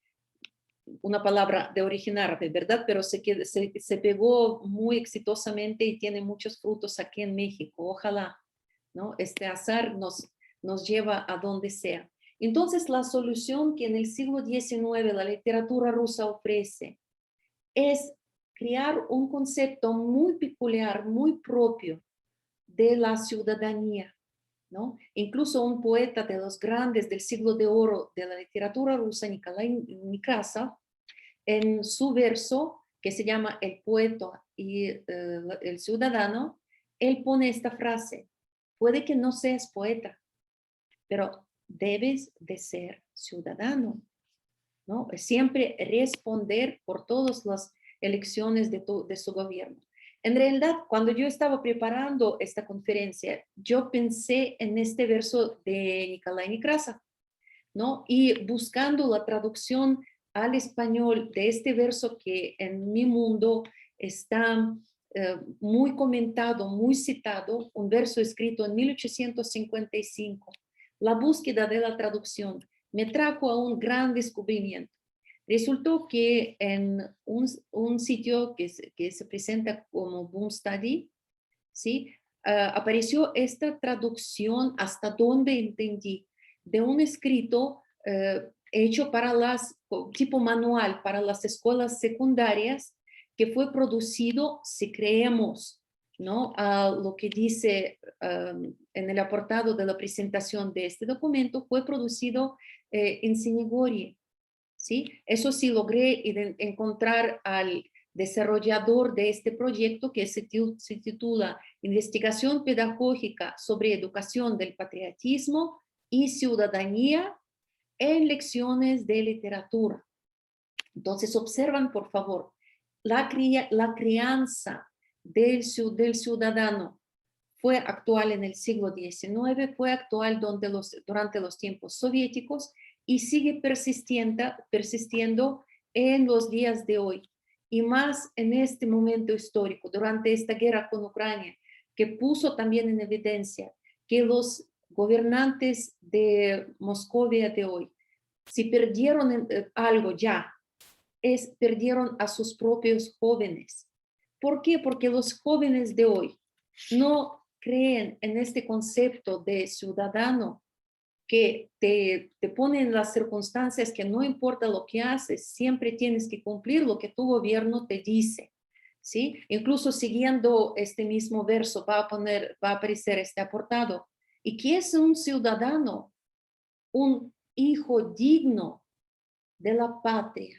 una palabra de origen árabe, ¿verdad? Pero se pegó muy exitosamente y tiene muchos frutos aquí en México. Ojalá, ¿no? Este azar nos lleva a donde sea. Entonces, la solución que en el siglo XIX la literatura rusa ofrece es crear un concepto muy peculiar, muy propio de la ciudadanía, ¿no? Incluso un poeta de los grandes del siglo de oro de la literatura rusa, Nikolai Nekrasov, en su verso que se llama El poeta y el ciudadano, él pone esta frase: puede que no seas poeta, pero debes de ser ciudadano, ¿no? Siempre responder por todas las elecciones de su gobierno. En realidad, cuando yo estaba preparando esta conferencia, yo pensé en este verso de Nikolai Nekrasov, ¿no? Y buscando la traducción al español de este verso que en mi mundo está muy comentado, muy citado, un verso escrito en 1855, la búsqueda de la traducción me trajo a un gran descubrimiento. Resultó que en un sitio que se presenta como Boom Study, ¿sí? Apareció esta traducción, hasta donde entendí, de un escrito hecho para tipo manual para las escuelas secundarias, que fue producido, si creemos, ¿no? A lo que dice en el apartado de la presentación de este documento, fue producido en Sinigori, ¿sí? Eso sí, logré encontrar al desarrollador de este proyecto, que se titula Investigación Pedagógica sobre Educación del Patriotismo y Ciudadanía en Lecciones de Literatura. Entonces, observan, por favor, la crianza del ciudadano fue actual en el siglo XIX, fue actual durante los tiempos soviéticos y sigue persistiendo en los días de hoy. Y más en este momento histórico, durante esta guerra con Ucrania, que puso también en evidencia que los gobernantes de Moscovia de hoy, si perdieron algo ya, perdieron a sus propios jóvenes. ¿Por qué? Porque los jóvenes de hoy no creen en este concepto de ciudadano que te pone en las circunstancias que no importa lo que haces, siempre tienes que cumplir lo que tu gobierno te dice, ¿sí? Incluso siguiendo este mismo verso va a aparecer este apartado. y que es un ciudadano, un hijo digno de la patria.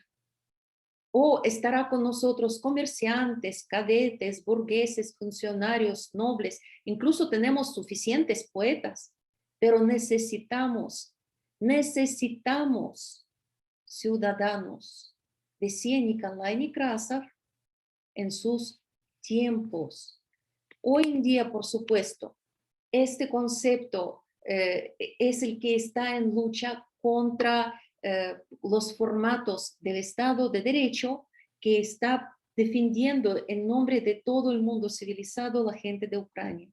O estará con nosotros comerciantes, cadetes, burgueses, funcionarios, nobles, incluso tenemos suficientes poetas, pero necesitamos ciudadanos, decía Nikolai Nekrasov en sus tiempos. Hoy en día, por supuesto, este concepto es el que está en lucha contra los formatos del Estado de Derecho que está defendiendo en nombre de todo el mundo civilizado la gente de Ucrania.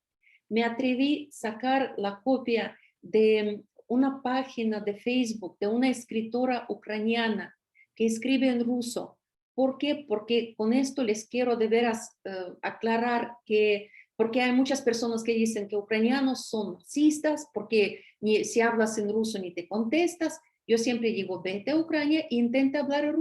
Me atreví a sacar la copia de una página de Facebook de una escritora ucraniana que escribe en ruso. ¿Por qué? Porque con esto les quiero de veras aclarar que porque hay muchas personas que dicen que ucranianos son marxistas, porque si hablas en ruso ni te contestas. Yo siempre digo, vete a Ucrania e intenta hablar en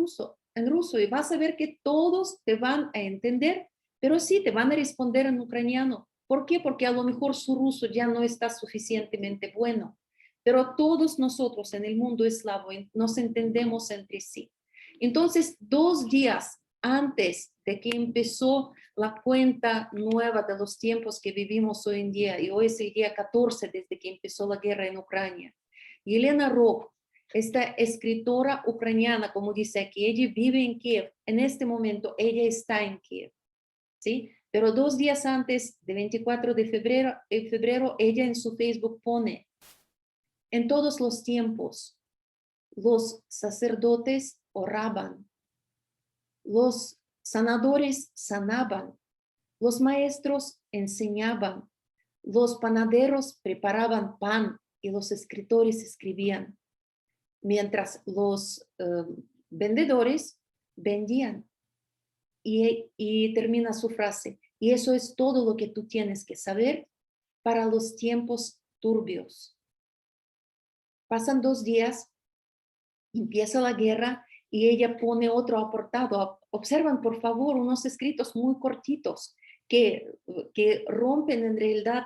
ruso y vas a ver que todos te van a entender, pero sí te van a responder en ucraniano. ¿Por qué? Porque a lo mejor su ruso ya no está suficientemente bueno, pero todos nosotros en el mundo eslavo nos entendemos entre sí. Entonces, 2 días antes de que empezó la cuenta nueva de los tiempos que vivimos hoy en día, y hoy es el día 14 desde que empezó la guerra en Ucrania, Yelena Rokh, esta escritora ucraniana, como dice aquí, ella vive en Kiev, en este momento ella está en Kiev, ¿sí? Pero 2 días antes, de 24 de febrero, ella en su Facebook pone, en todos los tiempos, los sacerdotes oraban, los sanadores sanaban, los maestros enseñaban, los panaderos preparaban pan y los escritores escribían, mientras los vendedores vendían. Y termina su frase, y eso es todo lo que tú tienes que saber para los tiempos turbios. Pasan 2 días, empieza la guerra y ella pone otro apartado. Observan, por favor, unos escritos muy cortitos que rompen en realidad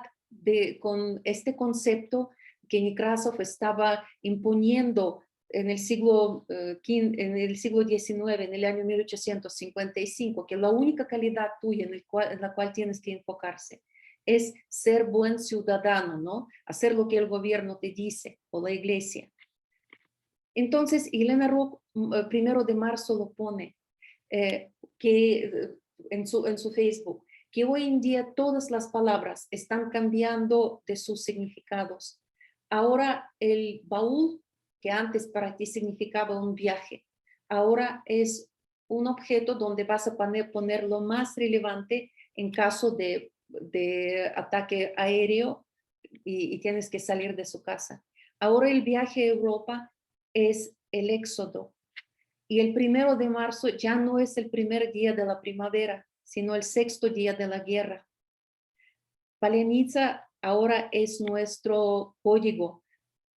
con este concepto que Nekrasov estaba imponiendo en el siglo XIX, en el año 1855, que la única calidad tuya en la cual tienes que enfocarse es ser buen ciudadano, ¿no? Hacer lo que el gobierno te dice o la iglesia. Entonces, Yelena Rokh, 1 de marzo lo pone en su Facebook, que hoy en día todas las palabras están cambiando de sus significados. Ahora el baúl, que antes para ti significaba un viaje, ahora es un objeto donde vas a poner lo más relevante en caso de ataque aéreo y tienes que salir de su casa. Ahora el viaje a Europa es el éxodo. Y el 1 de marzo ya no es el primer día de la primavera, sino el 6º día de la guerra. Palenitsa ahora es nuestro código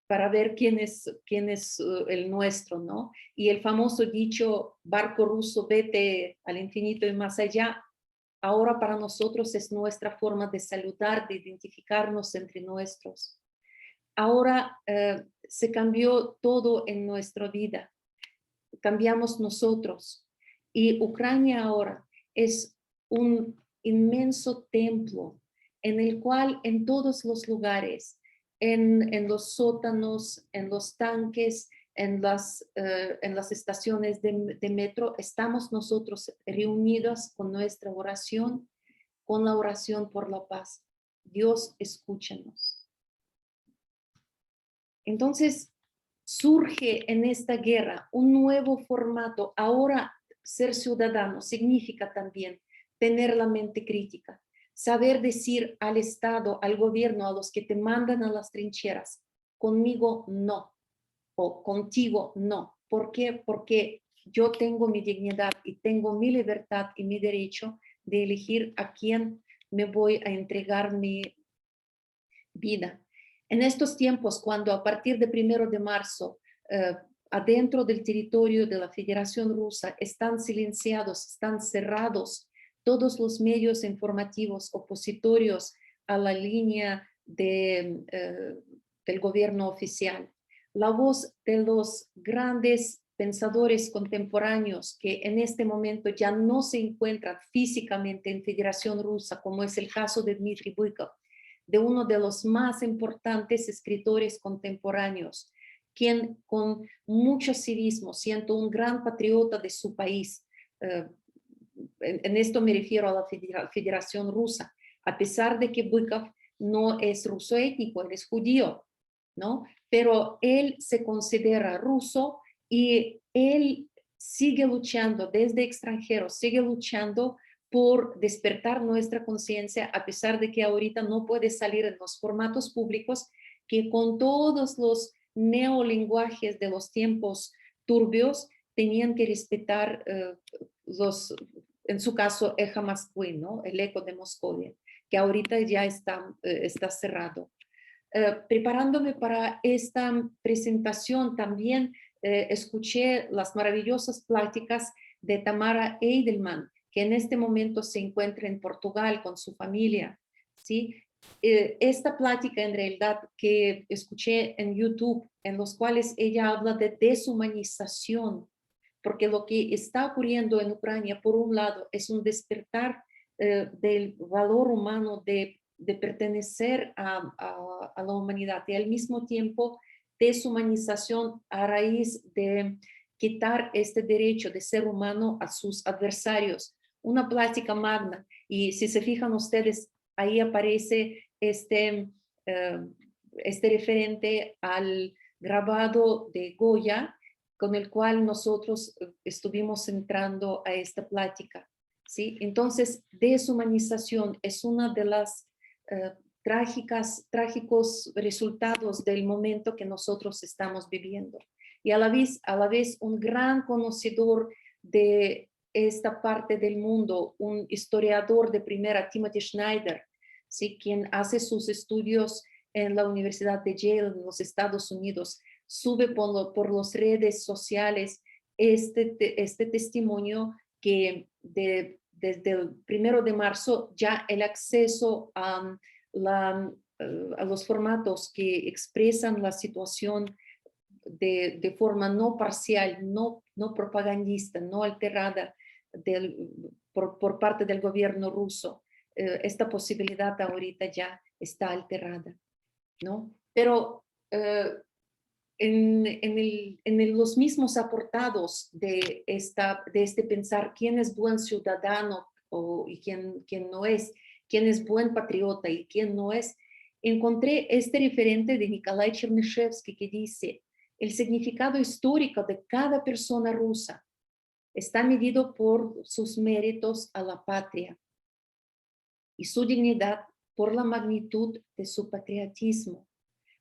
para ver quién es el nuestro, ¿no? Y el famoso dicho, barco ruso, vete al infinito y más allá, ahora para nosotros es nuestra forma de saludar, de identificarnos entre nuestros. Ahora se cambió todo en nuestra vida, cambiamos nosotros. Y Ucrania ahora es un inmenso templo en el cual en todos los lugares, en los sótanos, en los tanques, en las estaciones de metro, estamos nosotros reunidos con nuestra oración, con la oración por la paz. Dios, escúchanos. Entonces, surge en esta guerra un nuevo formato. Ahora, ser ciudadano significa también tener la mente crítica, saber decir al Estado, al gobierno, a los que te mandan a las trincheras, conmigo no, o contigo no. ¿Por qué? Porque yo tengo mi dignidad y tengo mi libertad y mi derecho de elegir a quién me voy a entregar mi vida. En estos tiempos, cuando a partir de 1 de marzo, adentro del territorio de la Federación Rusa, están silenciados, están cerrados todos los medios informativos opositorios a la línea del gobierno oficial, la voz de los grandes pensadores contemporáneos que en este momento ya no se encuentran físicamente en Federación Rusa, como es el caso de Dmitry Bykov, de uno de los más importantes escritores contemporáneos, quien con mucho civismo, siendo un gran patriota de su país, en esto me refiero a la Federación Rusa, a pesar de que Bykov no es ruso étnico, él es judío, ¿no? Pero él se considera ruso y él sigue luchando desde extranjero, sigue luchando por despertar nuestra conciencia, a pesar de que ahorita no puede salir en los formatos públicos, que con todos los neolenguajes de los tiempos turbios tenían que respetar en su caso, Eja Moskvы, ¿no? El eco de Moscovia, que ahorita ya está cerrado. Preparándome para esta presentación también escuché las maravillosas pláticas de Tamara Eidelman, que en este momento se encuentra en Portugal con su familia, ¿sí? Esta plática en realidad que escuché en YouTube, en los cuales ella habla de deshumanización, porque lo que está ocurriendo en Ucrania, por un lado, es un despertar del valor humano de pertenecer a la humanidad y al mismo tiempo deshumanización a raíz de quitar este derecho de ser humano a sus adversarios. Una plática magna, y si se fijan ustedes, ahí aparece este referente al grabado de Goya, con el cual nosotros estuvimos entrando a esta plática, ¿sí? Entonces, deshumanización es una de las trágicos resultados del momento que nosotros estamos viviendo. Y a la vez un gran conocedor de esta parte del mundo, un historiador de primera, Timothy Schneider, ¿sí? Quien hace sus estudios en la Universidad de Yale en los Estados Unidos, sube por las redes sociales este testimonio que desde el 1 de marzo ya el acceso a los formatos que expresan la situación de forma no parcial, no propagandista, no alterada por parte del gobierno ruso, esta posibilidad ahorita ya está alterada, ¿no? Pero los mismos aportados de este pensar quién es buen ciudadano y quién no es, quién es buen patriota y quién no es, encontré este referente de Nikolai Chernyshevsky que dice: el significado histórico de cada persona rusa está medido por sus méritos a la patria y su dignidad por la magnitud de su patriotismo.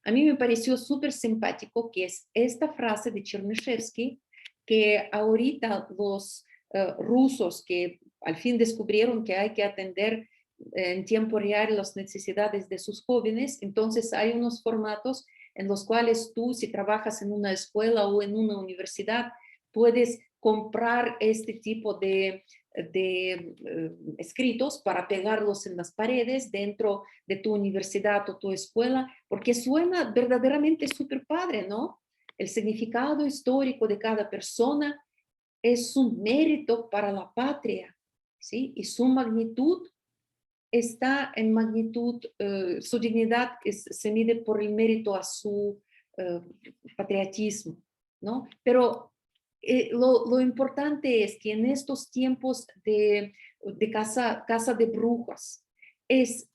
A mí me pareció súper simpático que es esta frase de Chernyshevsky, que ahorita los rusos que al fin descubrieron que hay que atender en tiempo real las necesidades de sus jóvenes, entonces hay unos formatos en los cuales tú, si trabajas en una escuela o en una universidad, puedes comprar este tipo de escritos para pegarlos en las paredes dentro de tu universidad o tu escuela, porque suena verdaderamente súper padre, ¿no? El significado histórico de cada persona es un mérito para la patria, ¿sí? Y su magnitud está en magnitud, su dignidad se mide por el mérito a su patriotismo, ¿no? Pero lo importante es que en estos tiempos de casa de brujas es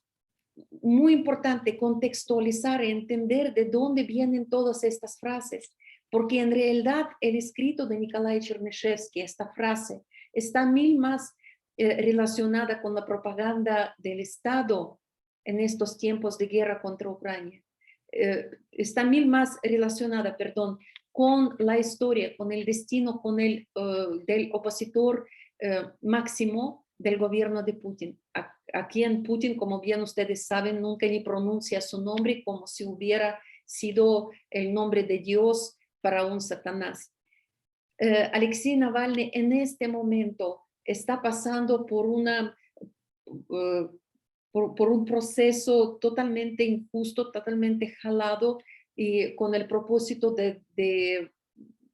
muy importante contextualizar y entender de dónde vienen todas estas frases, porque en realidad el escrito de Nikolai Chernyshevsky, esta frase, está mil más relacionada con la propaganda del Estado en estos tiempos de guerra contra Ucrania. Está mil más relacionada, perdón, con la historia, con el destino, con el del opositor máximo del gobierno de Putin. A quien Putin, como bien ustedes saben, nunca ni pronuncia su nombre como si hubiera sido el nombre de Dios para un Satanás. Alexei Navalny en este momento está pasando por una por un proceso totalmente injusto, totalmente jalado y con el propósito de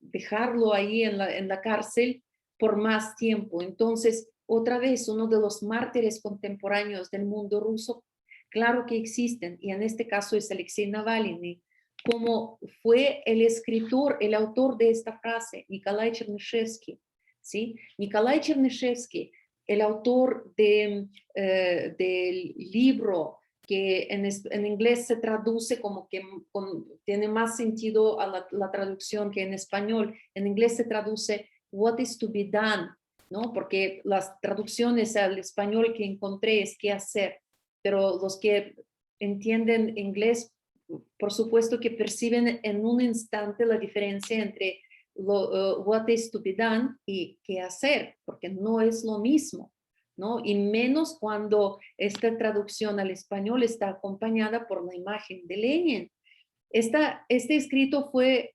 dejarlo ahí en la cárcel por más tiempo. Entonces, otra vez, uno de los mártires contemporáneos del mundo ruso, claro que existen, y en este caso es Alexei Navalny, como fue el escritor, el autor de esta frase, Nikolai Chernyshevsky, ¿sí? Nikolai Chernyshevsky, el autor del libro que en inglés se traduce como que tiene más sentido a la traducción que en español. En inglés se traduce what is to be done, ¿no? Porque las traducciones al español que encontré es qué hacer, pero los que entienden inglés, por supuesto que perciben en un instante la diferencia entre what is to be done y qué hacer, porque no es lo mismo, ¿no? Y menos cuando esta traducción al español está acompañada por la imagen de Lenin. Este escrito fue,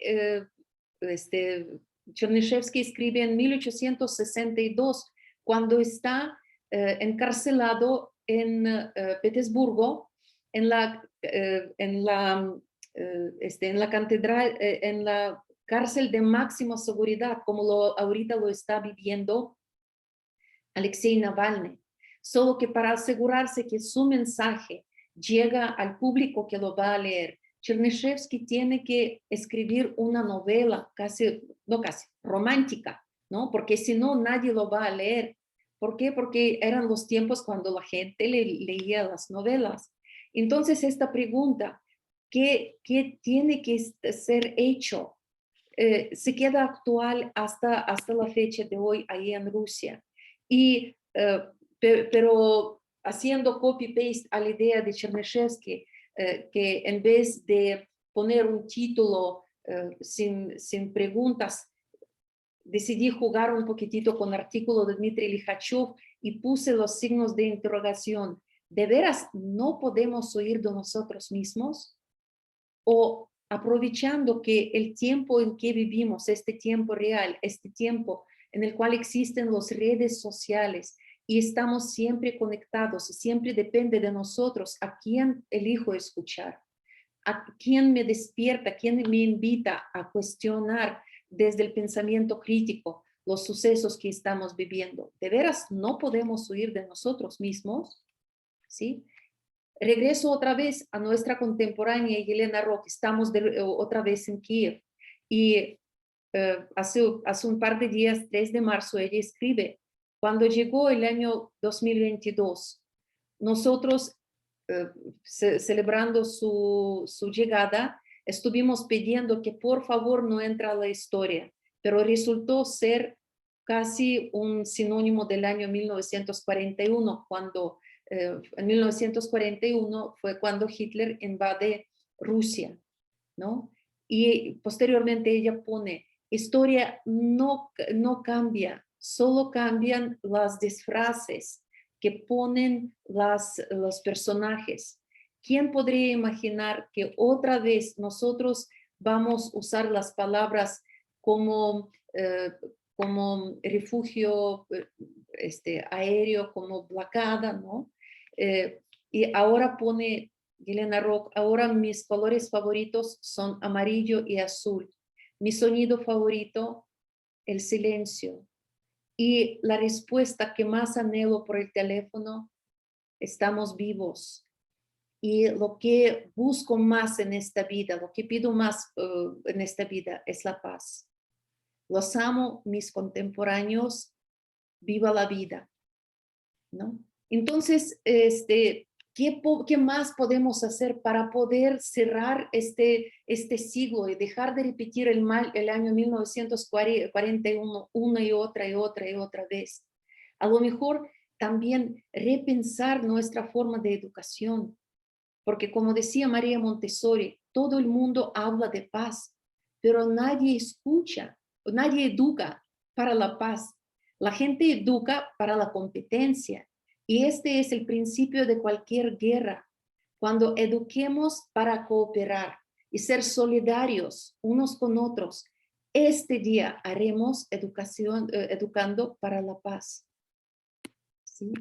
Chernyshevsky escribe en 1862, cuando está encarcelado en Petersburgo, en la catedral, en la cárcel de máxima seguridad, como ahorita lo está viviendo Alexei Navalny. Solo que para asegurarse que su mensaje llega al público que lo va a leer, Chernyshevsky tiene que escribir una novela no casi, romántica, ¿no? Porque si no, nadie lo va a leer. ¿Por qué? Porque eran los tiempos cuando la gente leía las novelas. Entonces, esta pregunta, ¿qué tiene que ser hecho? Se queda actual hasta la fecha de hoy ahí en Rusia. Y, pero haciendo copy-paste a la idea de Chernyshevsky, que en vez de poner un título sin preguntas, decidí jugar un poquitito con el artículo de Dmitry Likhachov y puse los signos de interrogación. ¿De veras no podemos huir de nosotros mismos? ¿O aprovechando que el tiempo en que vivimos, este tiempo real, este tiempo en el cual existen las redes sociales y estamos siempre conectados y siempre depende de nosotros a quién elijo escuchar, a quién me despierta, quién me invita a cuestionar desde el pensamiento crítico los sucesos que estamos viviendo? ¿De veras no podemos huir de nosotros mismos? ¿Sí? Regreso otra vez a nuestra contemporánea Yelena Rock, estamos otra vez en Kiev y hace un par de días, 3 de marzo, ella escribe, cuando llegó el año 2022, nosotros celebrando su llegada, estuvimos pidiendo que por favor no entre a la historia, pero resultó ser casi un sinónimo del año 1941, cuando en 1941 fue cuando Hitler invade Rusia, ¿no? Y posteriormente ella pone, historia no cambia, solo cambian las disfraces que ponen los personajes. ¿Quién podría imaginar que otra vez nosotros vamos a usar las palabras como, como refugio aéreo, como blocada, ¿no? Y ahora pone Yelena Rock, ahora mis colores favoritos son amarillo y azul. Mi sonido favorito, el silencio. Y la respuesta que más anhelo por el teléfono, estamos vivos. Y lo que busco más en esta vida, lo que pido más en esta vida es la paz. Los amo, mis contemporáneos, viva la vida, ¿no? Entonces, ¿qué más podemos hacer para poder cerrar este siglo y dejar de repetir el año 1941 una y otra vez? A lo mejor también repensar nuestra forma de educación, porque como decía María Montessori, todo el mundo habla de paz, pero nadie escucha, nadie educa para la paz. La gente educa para la competencia. Y este es el principio de cualquier guerra. Cuando eduquemos para cooperar y ser solidarios unos con otros, este día haremos educando para la paz. ¿Sí?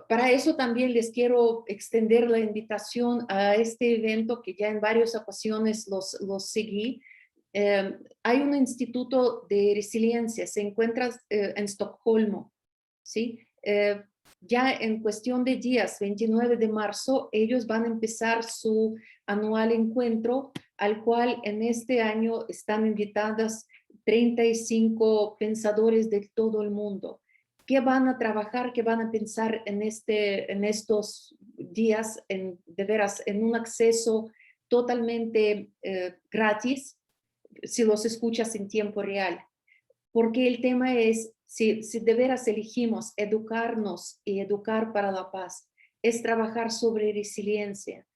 Para eso también les quiero extender la invitación a este evento que ya en varias ocasiones los seguí. Hay un instituto de resiliencia, se encuentra en Estocolmo, ¿sí? Ya en cuestión de días, 29 de marzo, ellos van a empezar su anual encuentro, al cual en este año están invitadas 35 pensadores de todo el mundo. ¿Qué van a trabajar, qué van a pensar en estos días, de veras, en un acceso totalmente gratis, si los escuchas en tiempo real? Porque el tema es, si de veras elegimos educarnos y educar para la paz, es trabajar sobre resiliencia.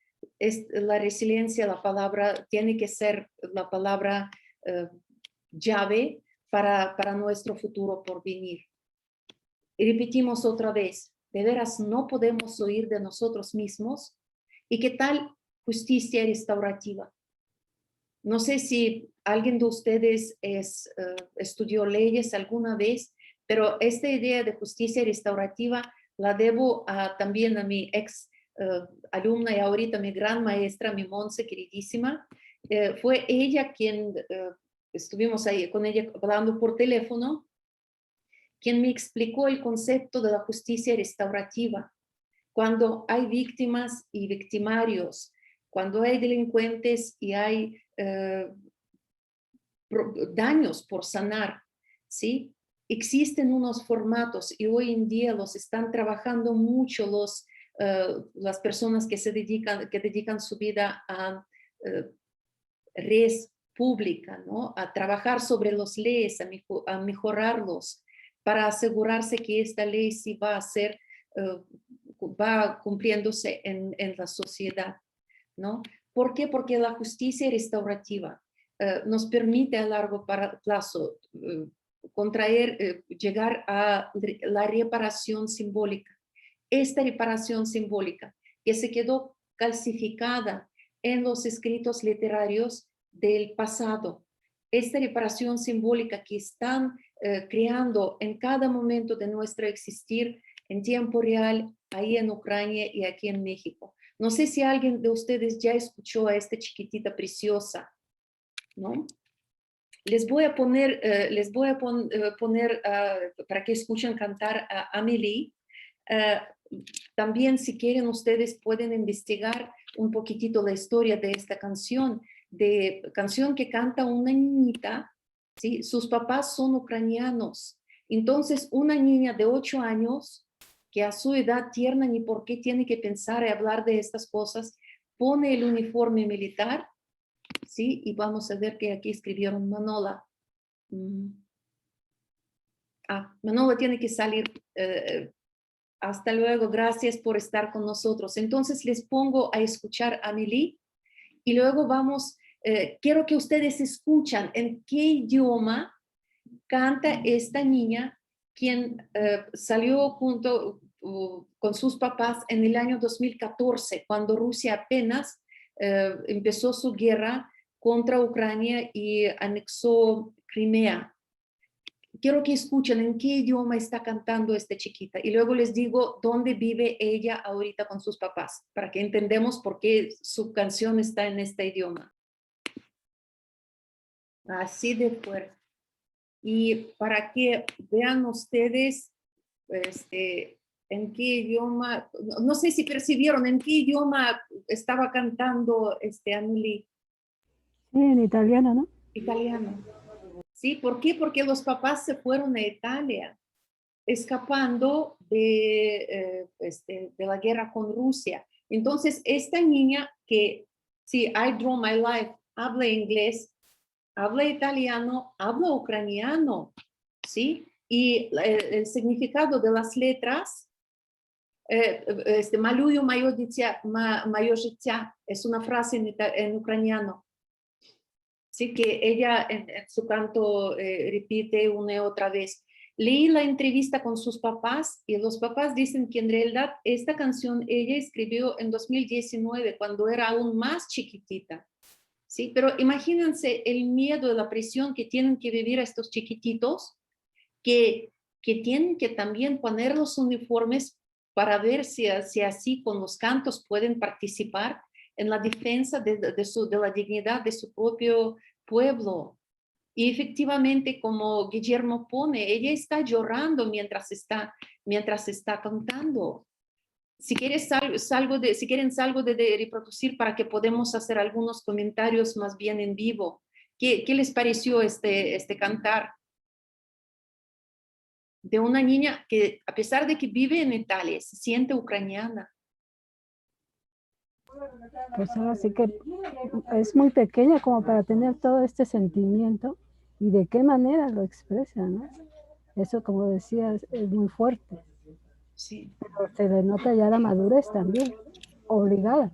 La resiliencia, la palabra, tiene que ser la palabra llave para nuestro futuro por venir. Y repetimos otra vez, de veras no podemos huir de nosotros mismos. ¿Y qué tal justicia restaurativa? No sé si alguien de ustedes estudió leyes alguna vez, pero esta idea de justicia restaurativa la debo también a mi ex alumna y ahorita mi gran maestra, mi Monse queridísima. Fue ella quien, estuvimos ahí con ella hablando por teléfono, quien me explicó el concepto de la justicia restaurativa. Cuando hay víctimas y victimarios, cuando hay delincuentes y hay daños por sanar, ¿sí? Existen unos formatos y hoy en día los están trabajando mucho las personas que dedican su vida a res pública, ¿no? A trabajar sobre las leyes, a mejorarlos, para asegurarse que esta ley sí va a ser, va cumpliéndose en la sociedad, ¿no? ¿Por qué? Porque la justicia restaurativa nos permite a largo plazo llegar a la reparación simbólica. Esta reparación simbólica que se quedó calcificada en los escritos literarios del pasado. Esta reparación simbólica que están creando en cada momento de nuestro existir en tiempo real, ahí en Ucrania y aquí en México. No sé si alguien de ustedes ya escuchó a esta chiquitita preciosa, ¿no? Les voy a poner, para que escuchen cantar a Amélie. También, si quieren, ustedes pueden investigar un poquitito la historia de esta canción que canta una niñita, ¿sí? Sus papás son ucranianos. Entonces, una niña de 8 años, que a su edad tierna ni por qué tiene que pensar y hablar de estas cosas, pone el uniforme militar, ¿sí? Y vamos a ver que aquí escribieron Manola. Manola tiene que salir. Hasta luego, gracias por estar con nosotros. Entonces les pongo a escuchar a Amélie y luego quiero que ustedes escuchan en qué idioma canta esta niña, quien salió junto con sus papás en el año 2014, cuando Rusia apenas empezó su guerra contra Ucrania y anexó Crimea. Quiero que escuchen en qué idioma está cantando esta chiquita y luego les digo dónde vive ella ahorita con sus papás, para que entendamos por qué su canción está en este idioma. Así de fuerte. Y para que vean ustedes en qué idioma, no sé si percibieron en qué idioma estaba cantando Amélie. Sí, en italiano, ¿no? Italiano. ¿Sí? ¿Por qué? Porque los papás se fueron a Italia, escapando de la guerra con Rusia. Entonces, esta niña que, sí, I Draw My Life, habla inglés, habla italiano, habla ucraniano, ¿sí? Y el significado de las letras, Малюю моє життя, es una frase en ucraniano. Sí, que ella en su canto repite una y otra vez. Leí la entrevista con sus papás y los papás dicen que en realidad esta canción ella escribió en 2019 cuando era aún más chiquitita. ¿Sí? Pero imagínense el miedo y la presión que tienen que vivir estos chiquititos que tienen que también poner los uniformes para ver si así con los cantos pueden participar en la defensa de la dignidad de su propio pueblo. Y efectivamente, como Guillermo pone, ella está llorando mientras está cantando. Si quieres si quieren salgo de reproducir para que podamos hacer algunos comentarios más bien en vivo. ¿Qué les pareció este cantar? De una niña que, a pesar de que vive en Italia, se siente ucraniana. Pues ahora sí que es muy pequeña como para tener todo este sentimiento y de qué manera lo expresa, ¿no? Eso, como decías, es muy fuerte. Sí. Pero se le nota ya la madurez también, obligada,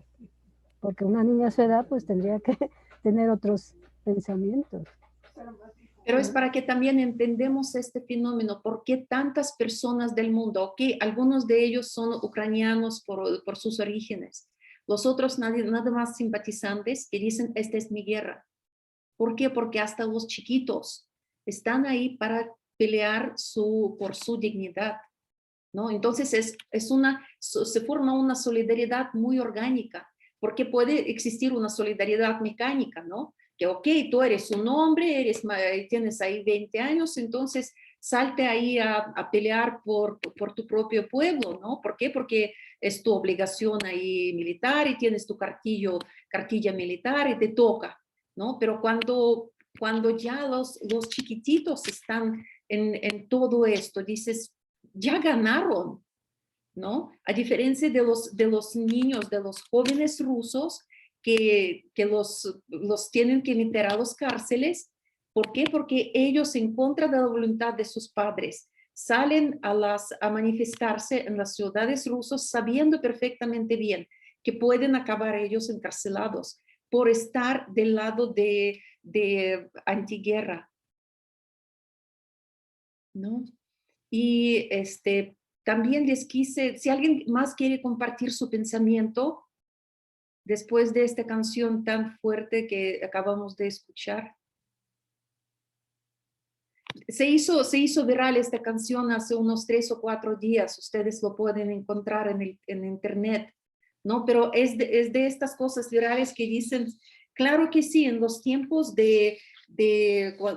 porque una niña a su edad pues tendría que tener otros pensamientos. Pero es para que también entendemos este fenómeno, por qué tantas personas del mundo, que algunos de ellos son ucranianos por sus orígenes, los otros nada más simpatizantes que dicen, esta es mi guerra. ¿Por qué? Porque hasta los chiquitos están ahí para pelear por su dignidad, ¿no? Entonces se forma una solidaridad muy orgánica, porque puede existir una solidaridad mecánica, ¿no? Que, ok, tú eres un hombre, tienes ahí 20 años, entonces salte ahí a pelear por tu propio pueblo, ¿no? ¿Por qué? Porque es tu obligación ahí militar y tienes tu cartilla militar y te toca, ¿no? Pero cuando ya los chiquititos están en todo esto, dices, ya ganaron, ¿no? A diferencia de los niños, de los jóvenes rusos que los tienen que meter a las cárceles. ¿Por qué? Porque ellos, en contra de la voluntad de sus padres, salen a manifestarse en las ciudades rusas sabiendo perfectamente bien que pueden acabar ellos encarcelados por estar del lado de antiguerra, ¿no? Y también les quise, si alguien más quiere compartir su pensamiento después de esta canción tan fuerte que acabamos de escuchar. Se hizo viral esta canción hace unos 3 o 4 días, ustedes lo pueden encontrar en internet, ¿no? Pero es de estas cosas virales que dicen, claro que sí, en los tiempos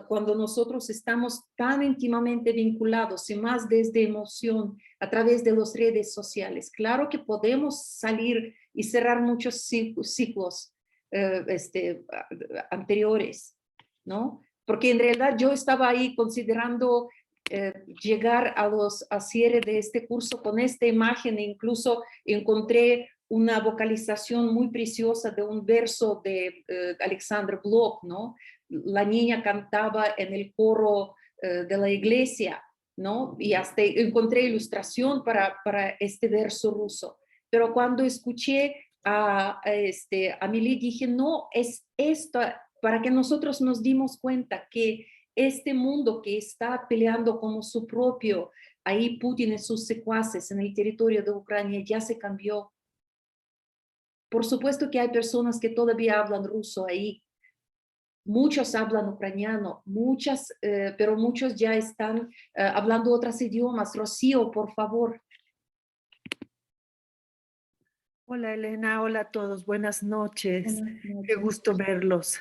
cuando nosotros estamos tan íntimamente vinculados y más desde emoción a través de las redes sociales, claro que podemos salir y cerrar muchos ciclos anteriores, ¿no? Porque en realidad yo estaba ahí considerando llegar a cierre de este curso con esta imagen e incluso encontré una vocalización muy preciosa de un verso de Alexander Blok, ¿no? La niña cantaba en el coro de la iglesia, ¿no? Y hasta encontré ilustración para este verso ruso. Pero cuando escuché a Milly dije, no, es esto, para que nosotros nos dimos cuenta que este mundo que está peleando como su propio, ahí Putin y sus secuaces en el territorio de Ucrania ya se cambió. Por supuesto que hay personas que todavía hablan ruso ahí, muchos hablan ucraniano, pero muchos ya están hablando otros idiomas. Rocío, por favor. Hola Elena, hola a todos, buenas noches. Buenas Qué noches. gusto verlos.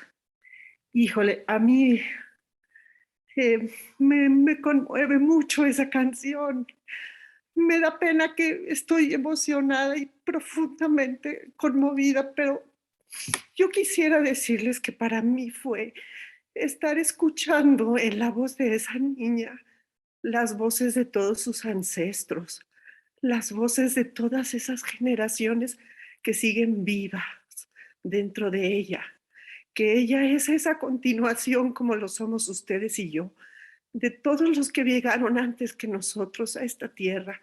Híjole, a mí me conmueve mucho esa canción. Me da pena que estoy emocionada y profundamente conmovida, pero yo quisiera decirles que para mí fue estar escuchando en la voz de esa niña las voces de todos sus ancestros, las voces de todas esas generaciones que siguen vivas dentro de ella, que ella es esa continuación como lo somos ustedes y yo, de todos los que llegaron antes que nosotros a esta tierra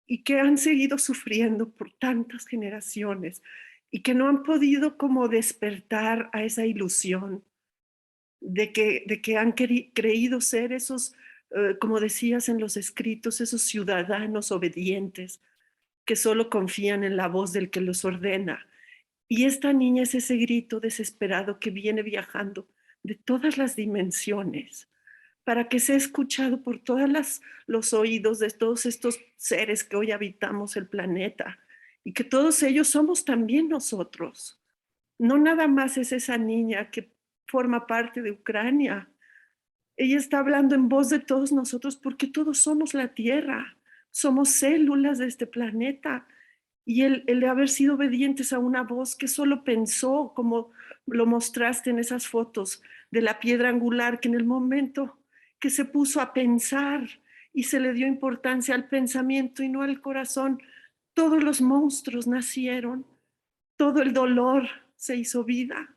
y que han seguido sufriendo por tantas generaciones y que no han podido como despertar a esa ilusión de que han creído ser esos, como decías en los escritos, esos ciudadanos obedientes que solo confían en la voz del que los ordena. Y esta niña es ese grito desesperado que viene viajando de todas las dimensiones para que sea escuchado por todos los oídos de todos estos seres que hoy habitamos el planeta y que todos ellos somos también nosotros. No nada más es esa niña que forma parte de Ucrania. Ella está hablando en voz de todos nosotros porque todos somos la Tierra, somos células de este planeta. Y el de haber sido obedientes a una voz que solo pensó, como lo mostraste en esas fotos de la piedra angular, que en el momento que se puso a pensar y se le dio importancia al pensamiento y no al corazón, todos los monstruos nacieron, todo el dolor se hizo vida.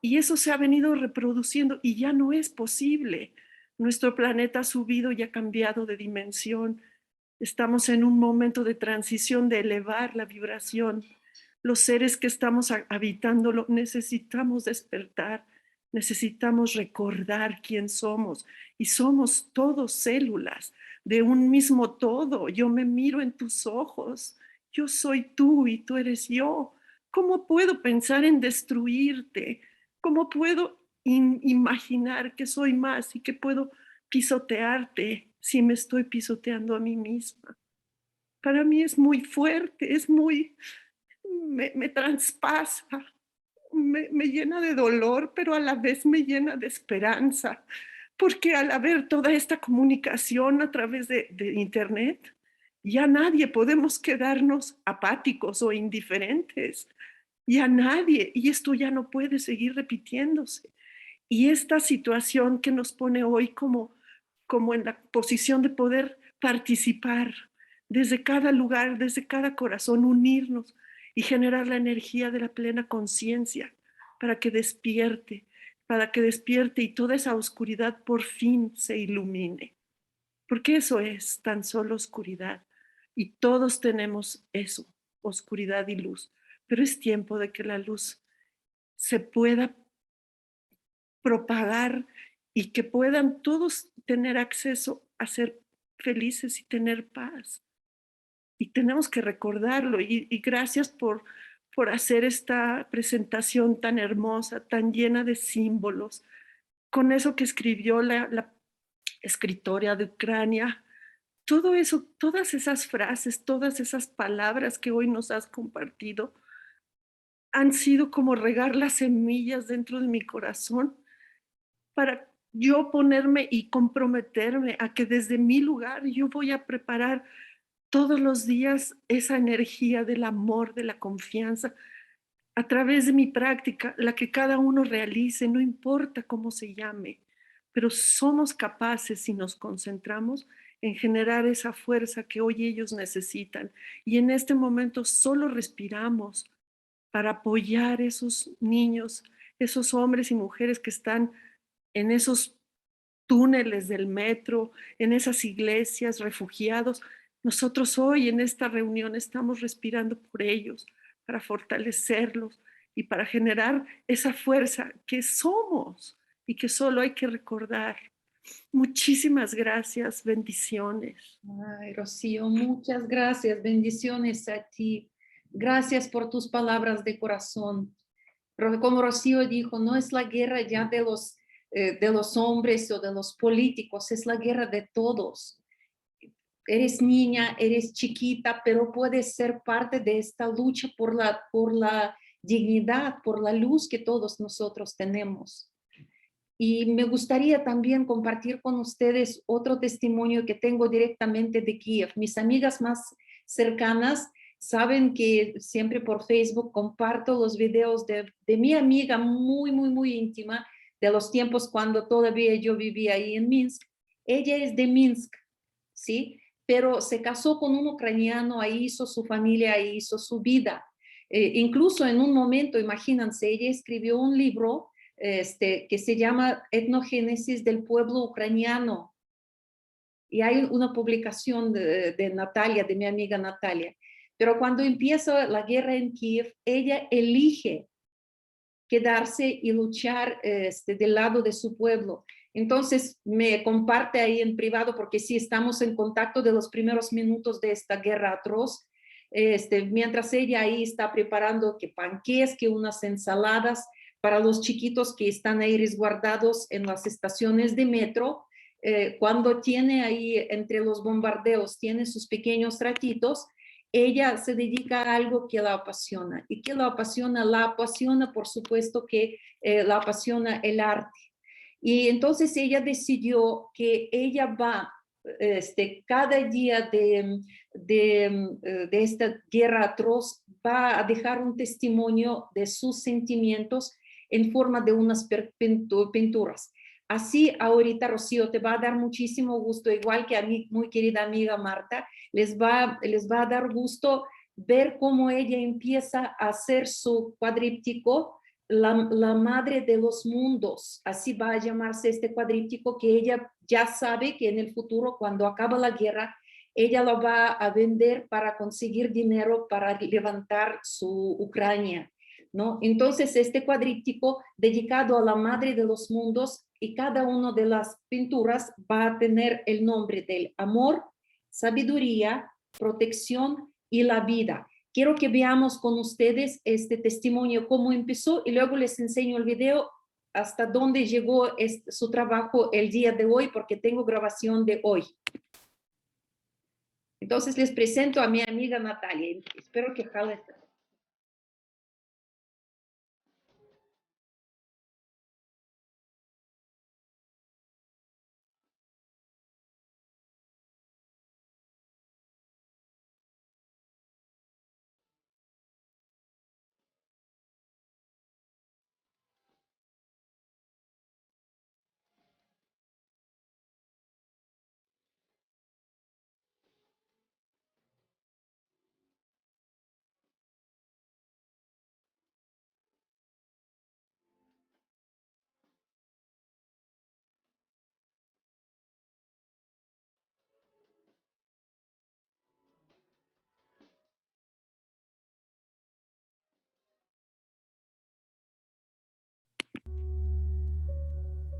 Y eso se ha venido reproduciendo y ya no es posible. Nuestro planeta ha subido y ha cambiado de dimensión. Estamos en un momento de transición, de elevar la vibración. Los seres que estamos habitándolo necesitamos despertar, necesitamos recordar quién somos. Y somos todos células de un mismo todo. Yo me miro en tus ojos. Yo soy tú y tú eres yo. ¿Cómo puedo pensar en destruirte? ¿Cómo puedo imaginar que soy más y que puedo pisotearte si me estoy pisoteando a mí misma? Para mí es muy fuerte, me traspasa, me llena de dolor, pero a la vez me llena de esperanza, porque al haber toda esta comunicación a través de Internet, ya nadie podemos quedarnos apáticos o indiferentes, ya nadie, y esto ya no puede seguir repitiéndose. Y esta situación que nos pone hoy como en la posición de poder participar desde cada lugar, desde cada corazón, unirnos y generar la energía de la plena conciencia para que despierte y toda esa oscuridad por fin se ilumine. Porque eso es tan solo oscuridad y todos tenemos eso, oscuridad y luz. Pero es tiempo de que la luz se pueda propagar y que puedan todos tener acceso a ser felices y tener paz. Y tenemos que recordarlo. Y gracias por hacer esta presentación tan hermosa, tan llena de símbolos, con eso que escribió la escritora de Ucrania. Todo eso, todas esas frases, todas esas palabras que hoy nos has compartido, han sido como regar las semillas dentro de mi corazón para yo ponerme y comprometerme a que desde mi lugar yo voy a preparar todos los días esa energía del amor, de la confianza, a través de mi práctica, la que cada uno realice, no importa cómo se llame, pero somos capaces, si nos concentramos, en generar esa fuerza que hoy ellos necesitan. Y en este momento solo respiramos para apoyar a esos niños, esos hombres y mujeres que están en esos túneles del metro, en esas iglesias, refugiados. Nosotros hoy en esta reunión estamos respirando por ellos, para fortalecerlos y para generar esa fuerza que somos y que solo hay que recordar. Muchísimas gracias, bendiciones. Ay, Rocío, muchas gracias, bendiciones a ti. Gracias por tus palabras de corazón. Como Rocío dijo, no es la guerra ya de los hombres o de los políticos, es la guerra de todos. Eres niña, eres chiquita, pero puedes ser parte de esta lucha por la dignidad, por la luz que todos nosotros tenemos. Y me gustaría también compartir con ustedes otro testimonio que tengo directamente de Kiev. Mis amigas más cercanas saben que siempre por Facebook comparto los videos de mi amiga muy íntima de los tiempos cuando todavía yo vivía ahí en Minsk. Ella es de Minsk, ¿sí? Pero se casó con un ucraniano, ahí hizo su familia, ahí hizo su vida. Incluso en un momento, imagínense, ella escribió un libro que se llama Etnogénesis del pueblo ucraniano. Y hay una publicación de Natalia, de mi amiga Natalia. Pero cuando empieza la guerra en Kiev, ella elige quedarse y luchar del lado de su pueblo. Entonces me comparte ahí en privado, porque sí estamos en contacto de los primeros minutos de esta guerra atroz. Mientras ella ahí está preparando que panqués, que unas ensaladas para los chiquitos que están ahí resguardados en las estaciones de metro, cuando tiene ahí entre los bombardeos, tiene sus pequeños ratitos, ella se dedica a algo que la apasiona. ¿Y que la apasiona? La apasiona, por supuesto, que la apasiona el arte. Y entonces ella decidió que ella va, cada día de esta guerra atroz, va a dejar un testimonio de sus sentimientos en forma de unas pinturas. Así ahorita, Rocío, te va a dar muchísimo gusto, igual que a mi muy querida amiga Marta, les va a dar gusto ver cómo ella empieza a hacer su cuadríptico, la madre de los mundos. Así va a llamarse este cuadríptico, que ella ya sabe que en el futuro, cuando acabe la guerra, ella lo va a vender para conseguir dinero para levantar su Ucrania, ¿no? Entonces, este cuadríptico dedicado a la madre de los mundos, y cada una de las pinturas va a tener el nombre del amor, sabiduría, protección y la vida. Quiero que veamos con ustedes este testimonio, cómo empezó, y luego les enseño el video hasta dónde llegó su trabajo el día de hoy, porque tengo grabación de hoy. Entonces les presento a mi amiga Natalia. Espero que jale esta.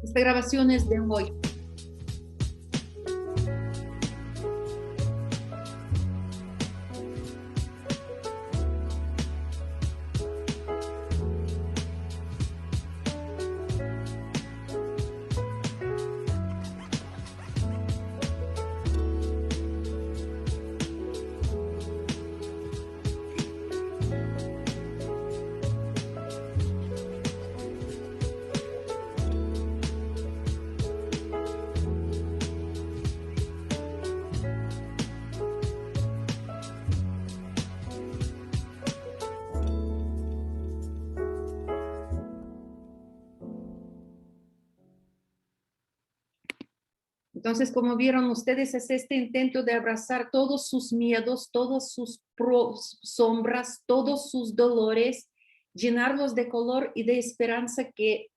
Esta grabación es de hoy. Entonces, como vieron ustedes, es este intento de abrazar todos sus miedos, todas sus sombras, todos sus dolores, llenarlos de color y de esperanza, que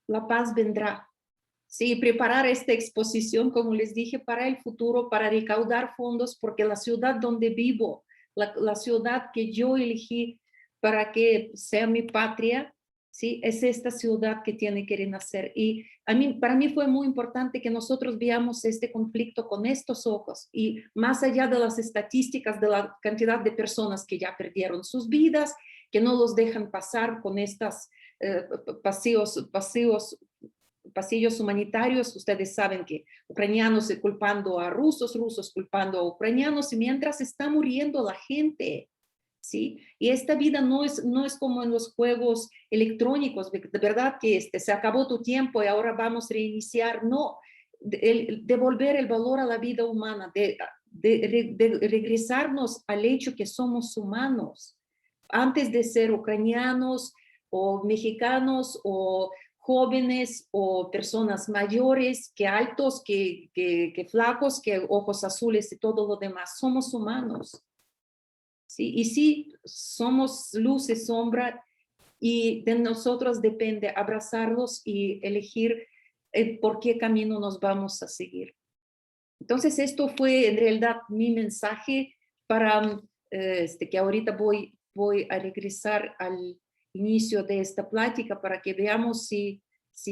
la paz vendrá. Sí, preparar esta exposición, como les dije, para el futuro, para recaudar fondos, porque la ciudad donde vivo, la ciudad que yo elegí para que sea mi patria, ¿sí? Es esta ciudad que tiene que renacer. Y para mí fue muy importante que nosotros veamos este conflicto con estos ojos, y más allá de las estadísticas de la cantidad de personas que ya perdieron sus vidas, que no los dejan pasar con estas pasillos humanitarios. Ustedes saben que ucranianos culpando a rusos, rusos culpando a ucranianos, y mientras está muriendo la gente, ¿sí? Y esta vida no es como en los juegos electrónicos, de verdad que se acabó tu tiempo y ahora vamos a reiniciar. No, devolver el valor a la vida humana, de regresarnos al hecho que somos humanos, antes de ser ucranianos o mexicanos o jóvenes o personas mayores, que altos, que flacos, que ojos azules y todo lo demás. Somos humanos. ¿Sí? Y sí, somos luz y sombra, y de nosotros depende abrazarlos y elegir por qué camino nos vamos a seguir. Entonces, esto fue en realidad mi mensaje para que ahorita voy a regresar al inicio de esta plática para que veamos si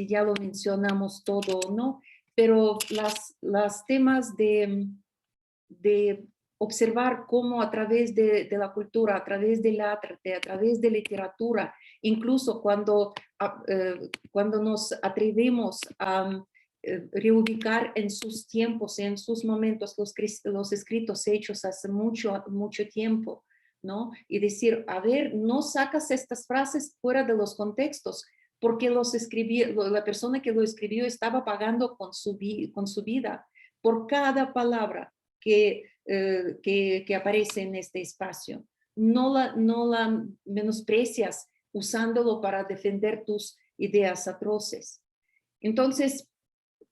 ya lo mencionamos todo o no. Pero las temas de observar cómo a través de la cultura, a través del arte, a través de literatura, incluso cuando nos atrevemos a reubicar en sus tiempos, en sus momentos, los escritos hechos hace mucho, mucho tiempo, ¿no? Y decir, a ver, no sacas estas frases fuera de los contextos, porque los escribió, la persona que lo escribió estaba pagando con su vida por cada palabra que aparece en este espacio. No la menosprecias usándolo para defender tus ideas atroces. Entonces,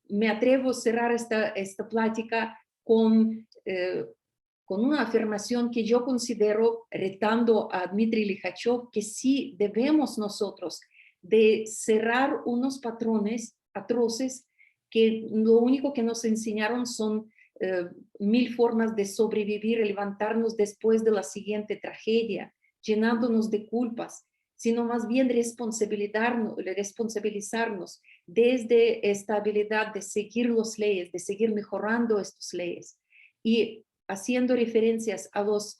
me atrevo a cerrar esta plática con una afirmación que yo considero, retando a Dmitry Likhachov, que sí debemos nosotros de cerrar unos patrones atroces que lo único que nos enseñaron son 1000 formas de sobrevivir y levantarnos después de la siguiente tragedia, llenándonos de culpas, sino más bien responsabilizarnos desde esta habilidad de seguir las leyes, de seguir mejorando estas leyes y haciendo referencias a los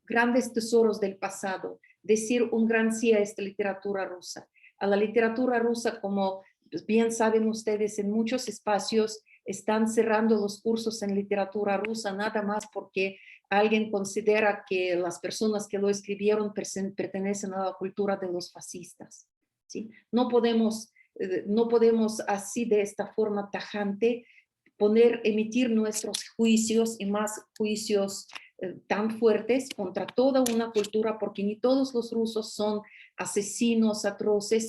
grandes tesoros del pasado, decir un gran sí a esta literatura rusa. A la literatura rusa, como bien saben ustedes, en muchos espacios están cerrando los cursos en literatura rusa, nada más porque alguien considera que las personas que lo escribieron pertenecen a la cultura de los fascistas, ¿sí? No podemos así de esta forma tajante emitir nuestros juicios y más juicios tan fuertes contra toda una cultura, porque ni todos los rusos son asesinos atroces,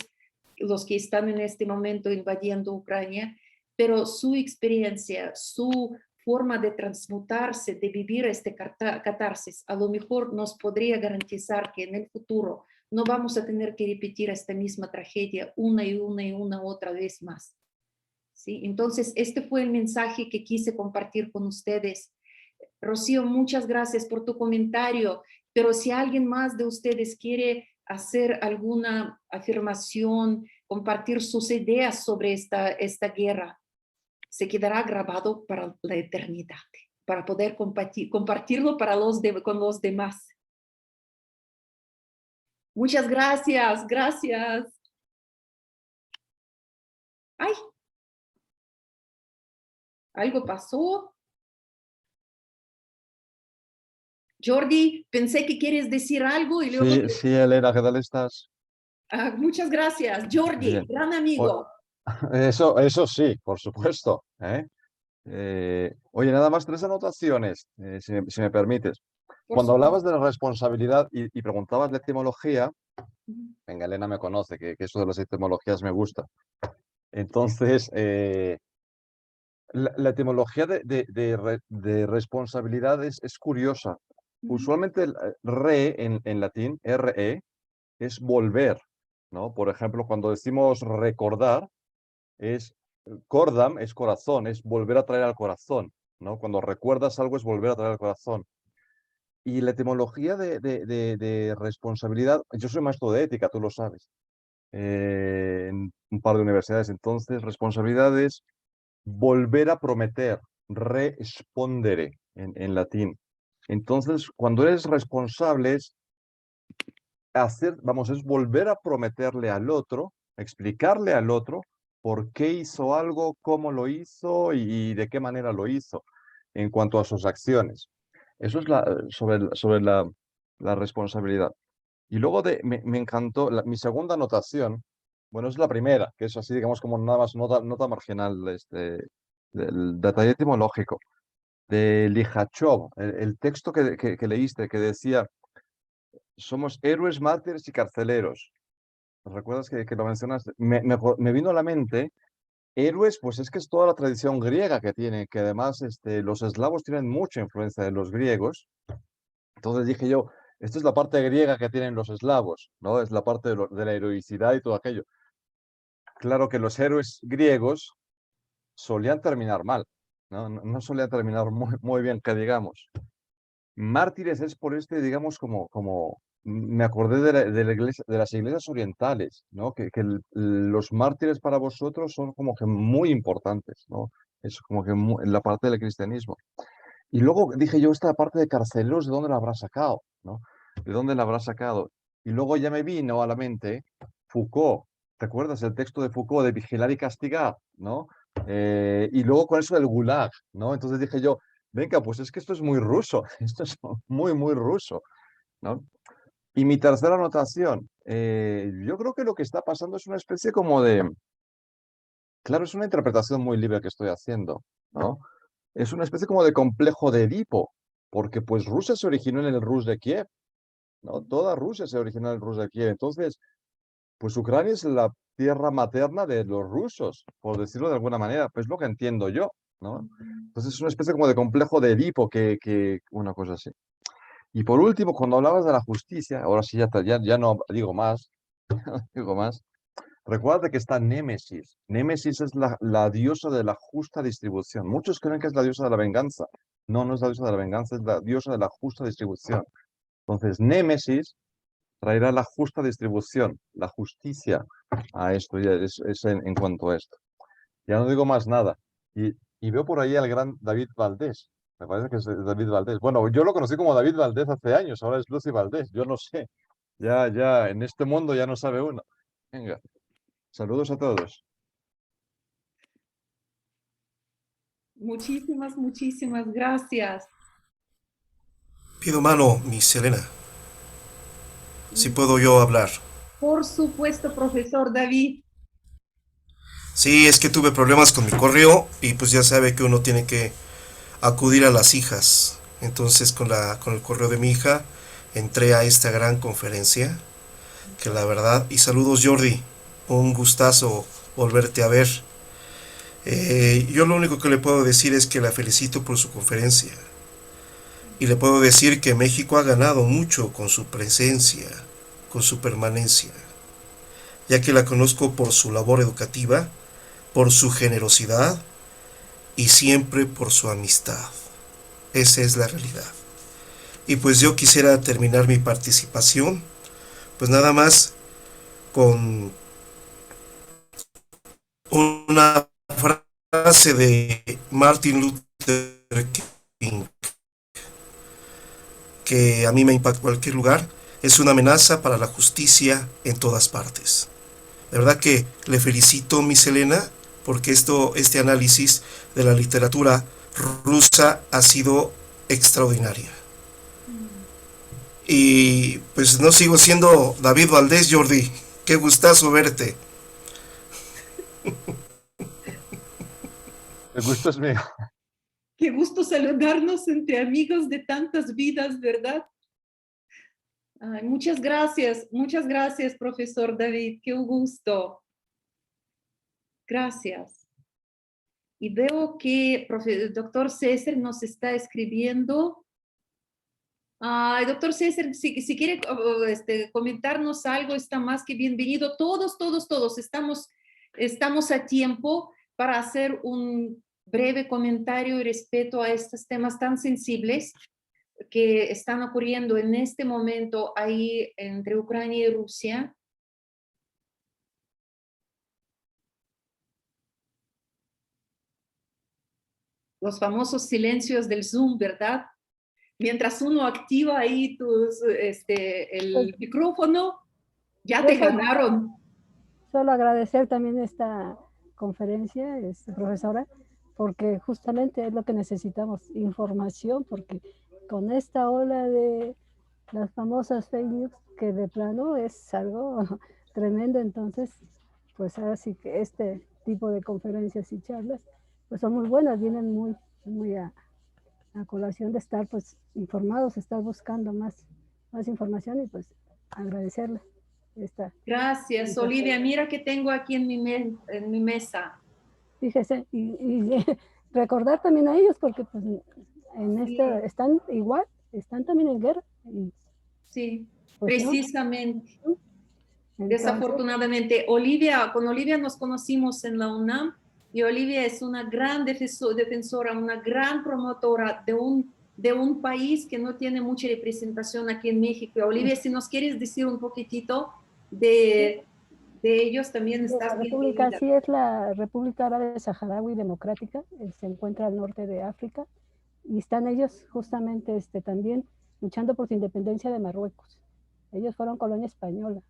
los que están en este momento invadiendo Ucrania, pero su experiencia, su forma de transmutarse, de vivir este catarsis, a lo mejor nos podría garantizar que en el futuro no vamos a tener que repetir esta misma tragedia una y una otra vez más. ¿Sí? Entonces, este fue el mensaje que quise compartir con ustedes. Rocío, muchas gracias por tu comentario, pero si alguien más de ustedes quiere hacer alguna afirmación, compartir sus ideas sobre esta guerra, se quedará grabado para la eternidad, para poder compartirlo con los demás. Muchas gracias, gracias. Ay, algo pasó. Jordi, pensé que quieres decir algo y luego... Sí, Elena, ¿qué tal estás? Muchas gracias. Jordi, Bien. gran amigo. Eso sí, por supuesto. Oye, nada más 3 anotaciones, si me permites. Por Cuando hablabas supuesto. de la responsabilidad y preguntabas de etimología, venga, Elena me conoce, que eso de las etimologías me gusta. Entonces, la etimología de responsabilidad es curiosa. Usualmente el re en latín, re, es volver, ¿no? Por ejemplo, cuando decimos recordar, cordam es corazón, es volver a traer al corazón, ¿no? Cuando recuerdas algo es volver a traer al corazón. Y la etimología de responsabilidad, yo soy maestro de ética, tú lo sabes, en un par de universidades, entonces responsabilidad es volver a prometer, respondere en latín. Entonces, cuando eres responsable es es volver a prometerle al otro, explicarle al otro por qué hizo algo, cómo lo hizo y de qué manera lo hizo en cuanto a sus acciones. Eso es sobre la responsabilidad. Y luego me encantó mi segunda anotación, bueno, es la primera, que es así, digamos, como nada más nota marginal, del detalle etimológico, de Likhachov, el texto que leíste, que decía, somos héroes, mártires y carceleros. ¿Recuerdas que lo mencionaste? Me vino a la mente, héroes, pues es que es toda la tradición griega que tiene, que además los eslavos tienen mucha influencia de los griegos. Entonces dije yo, esta es la parte griega que tienen los eslavos, ¿no? Es la parte de la heroicidad y todo aquello. Claro que los héroes griegos solían terminar mal, ¿no? No solían terminar muy bien, que digamos. Mártires es por digamos, como me acordé de la iglesia, de las iglesias orientales, ¿no? Que los mártires para vosotros son como que muy importantes, ¿no? Es como que en la parte del cristianismo. Y luego dije yo, esta parte de carceleros, ¿de dónde la habrá sacado? ¿No? ¿De dónde la habrá sacado? Y luego ya me vino a la mente Foucault, ¿te acuerdas el texto de Foucault de vigilar y castigar, ¿no? Y luego con eso del gulag, ¿no? Entonces dije yo, venga, pues es que esto es muy ruso, esto es muy, muy ruso, ¿no? Y mi tercera anotación, yo creo que lo que está pasando es una especie como de, claro, es una interpretación muy libre que estoy haciendo, ¿no? Es una especie como de complejo de Edipo, porque pues Rusia se originó en el Rus de Kiev, ¿no? Toda Rusia se originó en el Rus de Kiev. Entonces, pues Ucrania es la tierra materna de los rusos, por decirlo de alguna manera, pues lo que entiendo yo, ¿no? Entonces es una especie como de complejo de Edipo, una cosa así. Y por último, cuando hablabas de la justicia, ahora sí ya no digo más, digo más, recuerda que está Némesis. Némesis es la diosa de la justa distribución. Muchos creen que es la diosa de la venganza. No, no es la diosa de la venganza, es la diosa de la justa distribución. Entonces, Némesis traerá la justa distribución, la justicia a esto, y es en cuanto a esto. Ya no digo más nada. Y veo por ahí al gran David Valdés. Me parece que es David Valdés. Bueno, yo lo conocí como David Valdés hace años, ahora es Lucy Valdés. Yo no sé. Ya, en este mundo ya no sabe uno. Venga, saludos a todos. Muchísimas, muchísimas gracias. Pido mano, mi Selena. Si puedo yo hablar. Por supuesto, profesor David. Sí, es que tuve problemas con mi correo y pues ya sabe que uno tiene que acudir a las hijas. Entonces con el correo de mi hija entré a esta gran conferencia. Que la verdad, y saludos Jordi, un gustazo volverte a ver. Yo lo único que le puedo decir es que la felicito por su conferencia. Y le puedo decir que México ha ganado mucho con su presencia, con su permanencia, ya que la conozco por su labor educativa, por su generosidad y siempre por su amistad. Esa es la realidad. Y pues yo quisiera terminar mi participación, pues nada más con una frase de Martin Luther King, que a mí me impacta en cualquier lugar, es una amenaza para la justicia en todas partes. De verdad que le felicito, Miss Elena, porque este análisis de la literatura rusa ha sido extraordinaria. Y pues no sigo siendo David Valdés, Jordi. Qué gustazo verte. El gusto es mío. Qué gusto saludarnos entre amigos de tantas vidas, ¿verdad? Ay, muchas gracias, profesor David. Qué gusto. Gracias. Y veo que el doctor César nos está escribiendo. Doctor César, si quiere comentarnos algo, está más que bienvenido. Todos estamos a tiempo para hacer un breve comentario y respeto a estos temas tan sensibles que están ocurriendo en este momento ahí entre Ucrania y Rusia. Los famosos silencios del Zoom, ¿verdad? Mientras uno activa ahí el micrófono, ya te ganaron. Solo agradecer también esta conferencia, profesora, porque justamente es lo que necesitamos, información, porque con esta ola de las famosas fake news, que de plano es algo tremendo, entonces, pues ahora sí que este tipo de conferencias y charlas, pues son muy buenas, vienen muy a colación de estar pues informados, estar buscando más información y pues agradecerle esta. Gracias, Olivia. Mira que tengo aquí en mi mesa. Fíjese, y recordar también a ellos porque pues Sí. están igual, están también en guerra. Y, Sí, pues, precisamente. ¿no? Entonces, Desafortunadamente, con Olivia nos conocimos en la UNAM y Olivia es una gran defensora, una gran promotora de un país que no tiene mucha representación aquí en México. Olivia, si nos quieres decir un poquitito de ellos, también estás la República, bienvenida. sí, es la República Árabe Saharaui Democrática, se encuentra al norte de África y están ellos justamente también luchando por su independencia de Marruecos. Ellos fueron colonia española.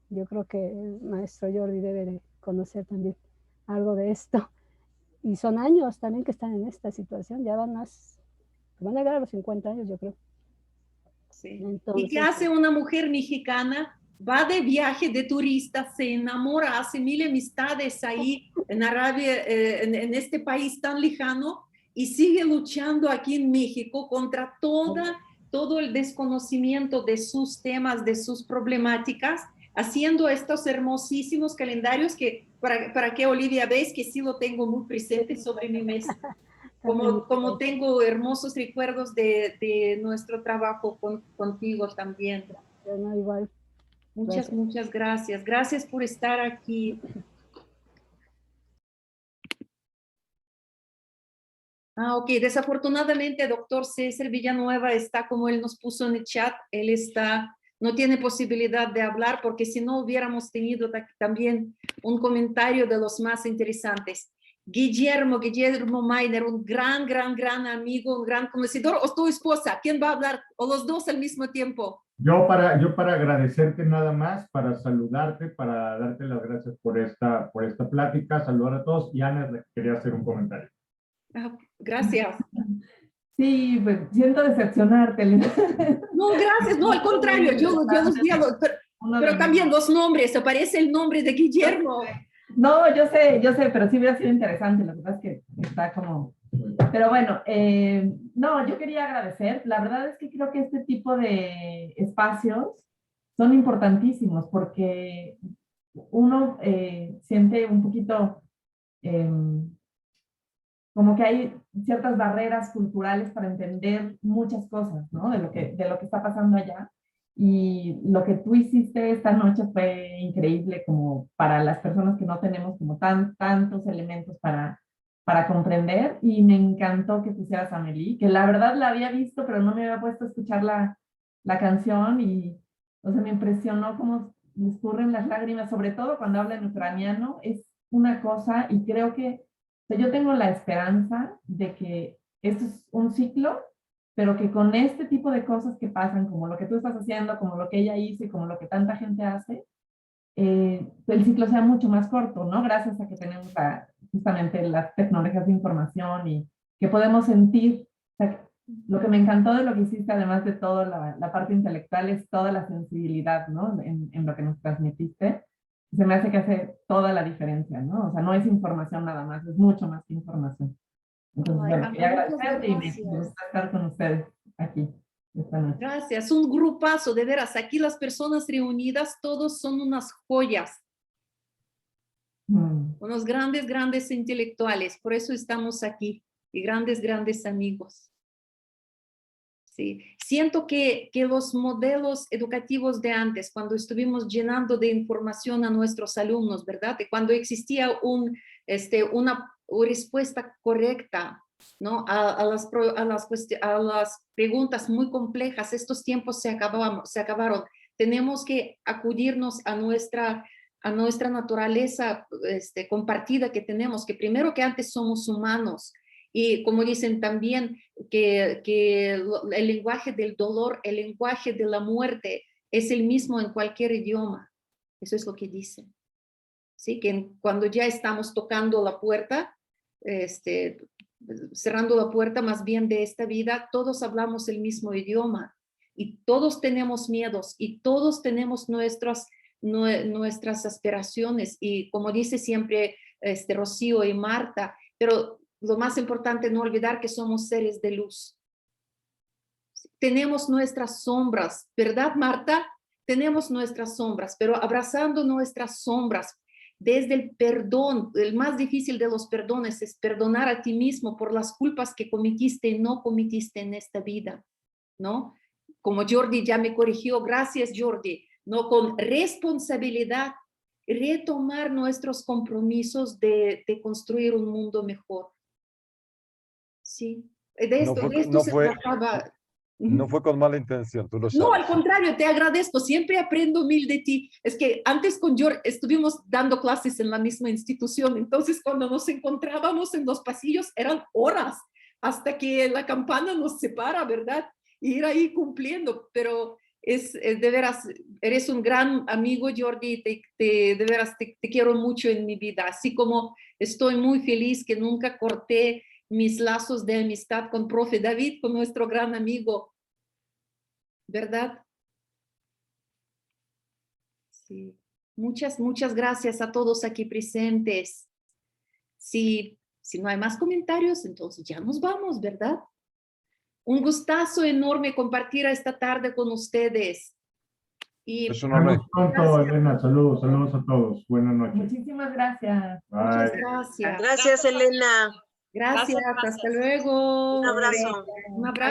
Yo creo que el maestro Jordi debe de conocer también algo de esto. Y son años también que están en esta situación, ya van a llegar a los 50 años, yo creo. Sí. ¿Y qué Entonces, hace una mujer mexicana? Va de viaje de turista, se enamora, hace mil amistades ahí en Arabia, en este país tan lejano, y sigue luchando aquí en México contra todo el desconocimiento de sus temas, de sus problemáticas, haciendo estos hermosísimos calendarios que, para que Olivia veis que sí lo tengo muy presente sobre mi mesa. Como tengo hermosos recuerdos de nuestro trabajo contigo también. no, igual. Muchas, muchas gracias. Gracias por estar aquí. Ok, desafortunadamente, doctor César Villanueva está como él nos puso en el chat, él no tiene posibilidad de hablar porque si no hubiéramos tenido también un comentario de los más interesantes. Guillermo Mainer, un gran amigo, un gran conocedor, o tu esposa, ¿quién va a hablar? O los dos al mismo tiempo. Yo para agradecerte nada más, para saludarte, para darte las gracias por esta plática, saludar a todos, y Ana quería hacer un comentario. Gracias. Sí, pues siento decepcionarte. No, gracias, no, al contrario, yo los vi, pero también los nombres, aparece el nombre de Guillermo. No, yo sé, pero sí hubiera sido interesante, lo que pasa es que está como... Pero bueno, no, yo quería agradecer, la verdad es que creo que este tipo de espacios son importantísimos porque uno siente un poquito como que hay ciertas barreras culturales para entender muchas cosas, ¿no? De lo que está pasando allá. Y lo que tú hiciste esta noche fue increíble como para las personas que no tenemos como tantos elementos para comprender. Y me encantó que pusieras a Amélie, que la verdad la había visto, pero no me había puesto a escuchar la canción y, o sea, me impresionó cómo le escurren las lágrimas, sobre todo cuando habla en ucraniano. Es una cosa, y creo que yo tengo la esperanza de que esto es un ciclo, pero que con este tipo de cosas que pasan, como lo que tú estás haciendo, como lo que ella hizo y como lo que tanta gente hace, el ciclo sea mucho más corto, ¿no? Gracias a que tenemos justamente las tecnologías de información y que podemos sentir. O sea, lo que me encantó de lo que hiciste, además de toda la parte intelectual, es toda la sensibilidad, ¿no? En lo que nos transmitiste. Se me hace que hace toda la diferencia, ¿no? O sea, no es información nada más, es mucho más que información. Entonces, bueno, quería agradecerte y me gusta estar con ustedes aquí esta noche. Gracias, un grupazo, de veras, aquí las personas reunidas, todos son unas joyas, unos grandes intelectuales, por eso estamos aquí, y grandes amigos. Sí. Siento que los modelos educativos de antes, cuando estuvimos llenando de información a nuestros alumnos, ¿verdad? Y cuando existía una respuesta correcta, ¿no? A las preguntas muy complejas, estos tiempos se acabaron. Tenemos que acudirnos a nuestra naturaleza compartida que tenemos, que primero que antes somos humanos. Y como dicen también, que el lenguaje del dolor, el lenguaje de la muerte es el mismo en cualquier idioma. Eso es lo que dicen. ¿Sí? Que cuando ya estamos tocando la puerta, cerrando la puerta más bien de esta vida, todos hablamos el mismo idioma y todos tenemos miedos y todos tenemos nuestras aspiraciones y como dice siempre Rocío y Marta, pero lo más importante, no olvidar que somos seres de luz. Tenemos nuestras sombras, ¿verdad, Marta? Tenemos nuestras sombras, pero abrazando nuestras sombras, desde el perdón, el más difícil de los perdones es perdonar a ti mismo por las culpas que cometiste y no cometiste en esta vida, ¿no? Como Jordi ya me corrigió, gracias Jordi, ¿no? Con responsabilidad, retomar nuestros compromisos de construir un mundo mejor. Sí, de esto se trataba. No fue con mala intención, tú lo sabes. No, al contrario, te agradezco, siempre aprendo mil de ti. Es que antes con George estuvimos dando clases en la misma institución, entonces cuando nos encontrábamos en los pasillos eran horas hasta que la campana nos separa, ¿verdad? Y ir ahí cumpliendo, pero de veras, eres un gran amigo, Jordi, de veras te quiero mucho en mi vida, así como estoy muy feliz que nunca corté mis lazos de amistad con profe David, con nuestro gran amigo, ¿verdad? Sí. Muchas gracias a todos aquí presentes. Si no hay más comentarios, entonces ya nos vamos, ¿verdad? Un gustazo enorme compartir esta tarde con ustedes. Y Es un Nos honor. vemos pronto, Elena. Saludos a todos. Buenas noches. Muchísimas gracias. muchas Bye. gracias. Gracias, Elena. Gracias, hasta luego. Un abrazo. Un abrazo.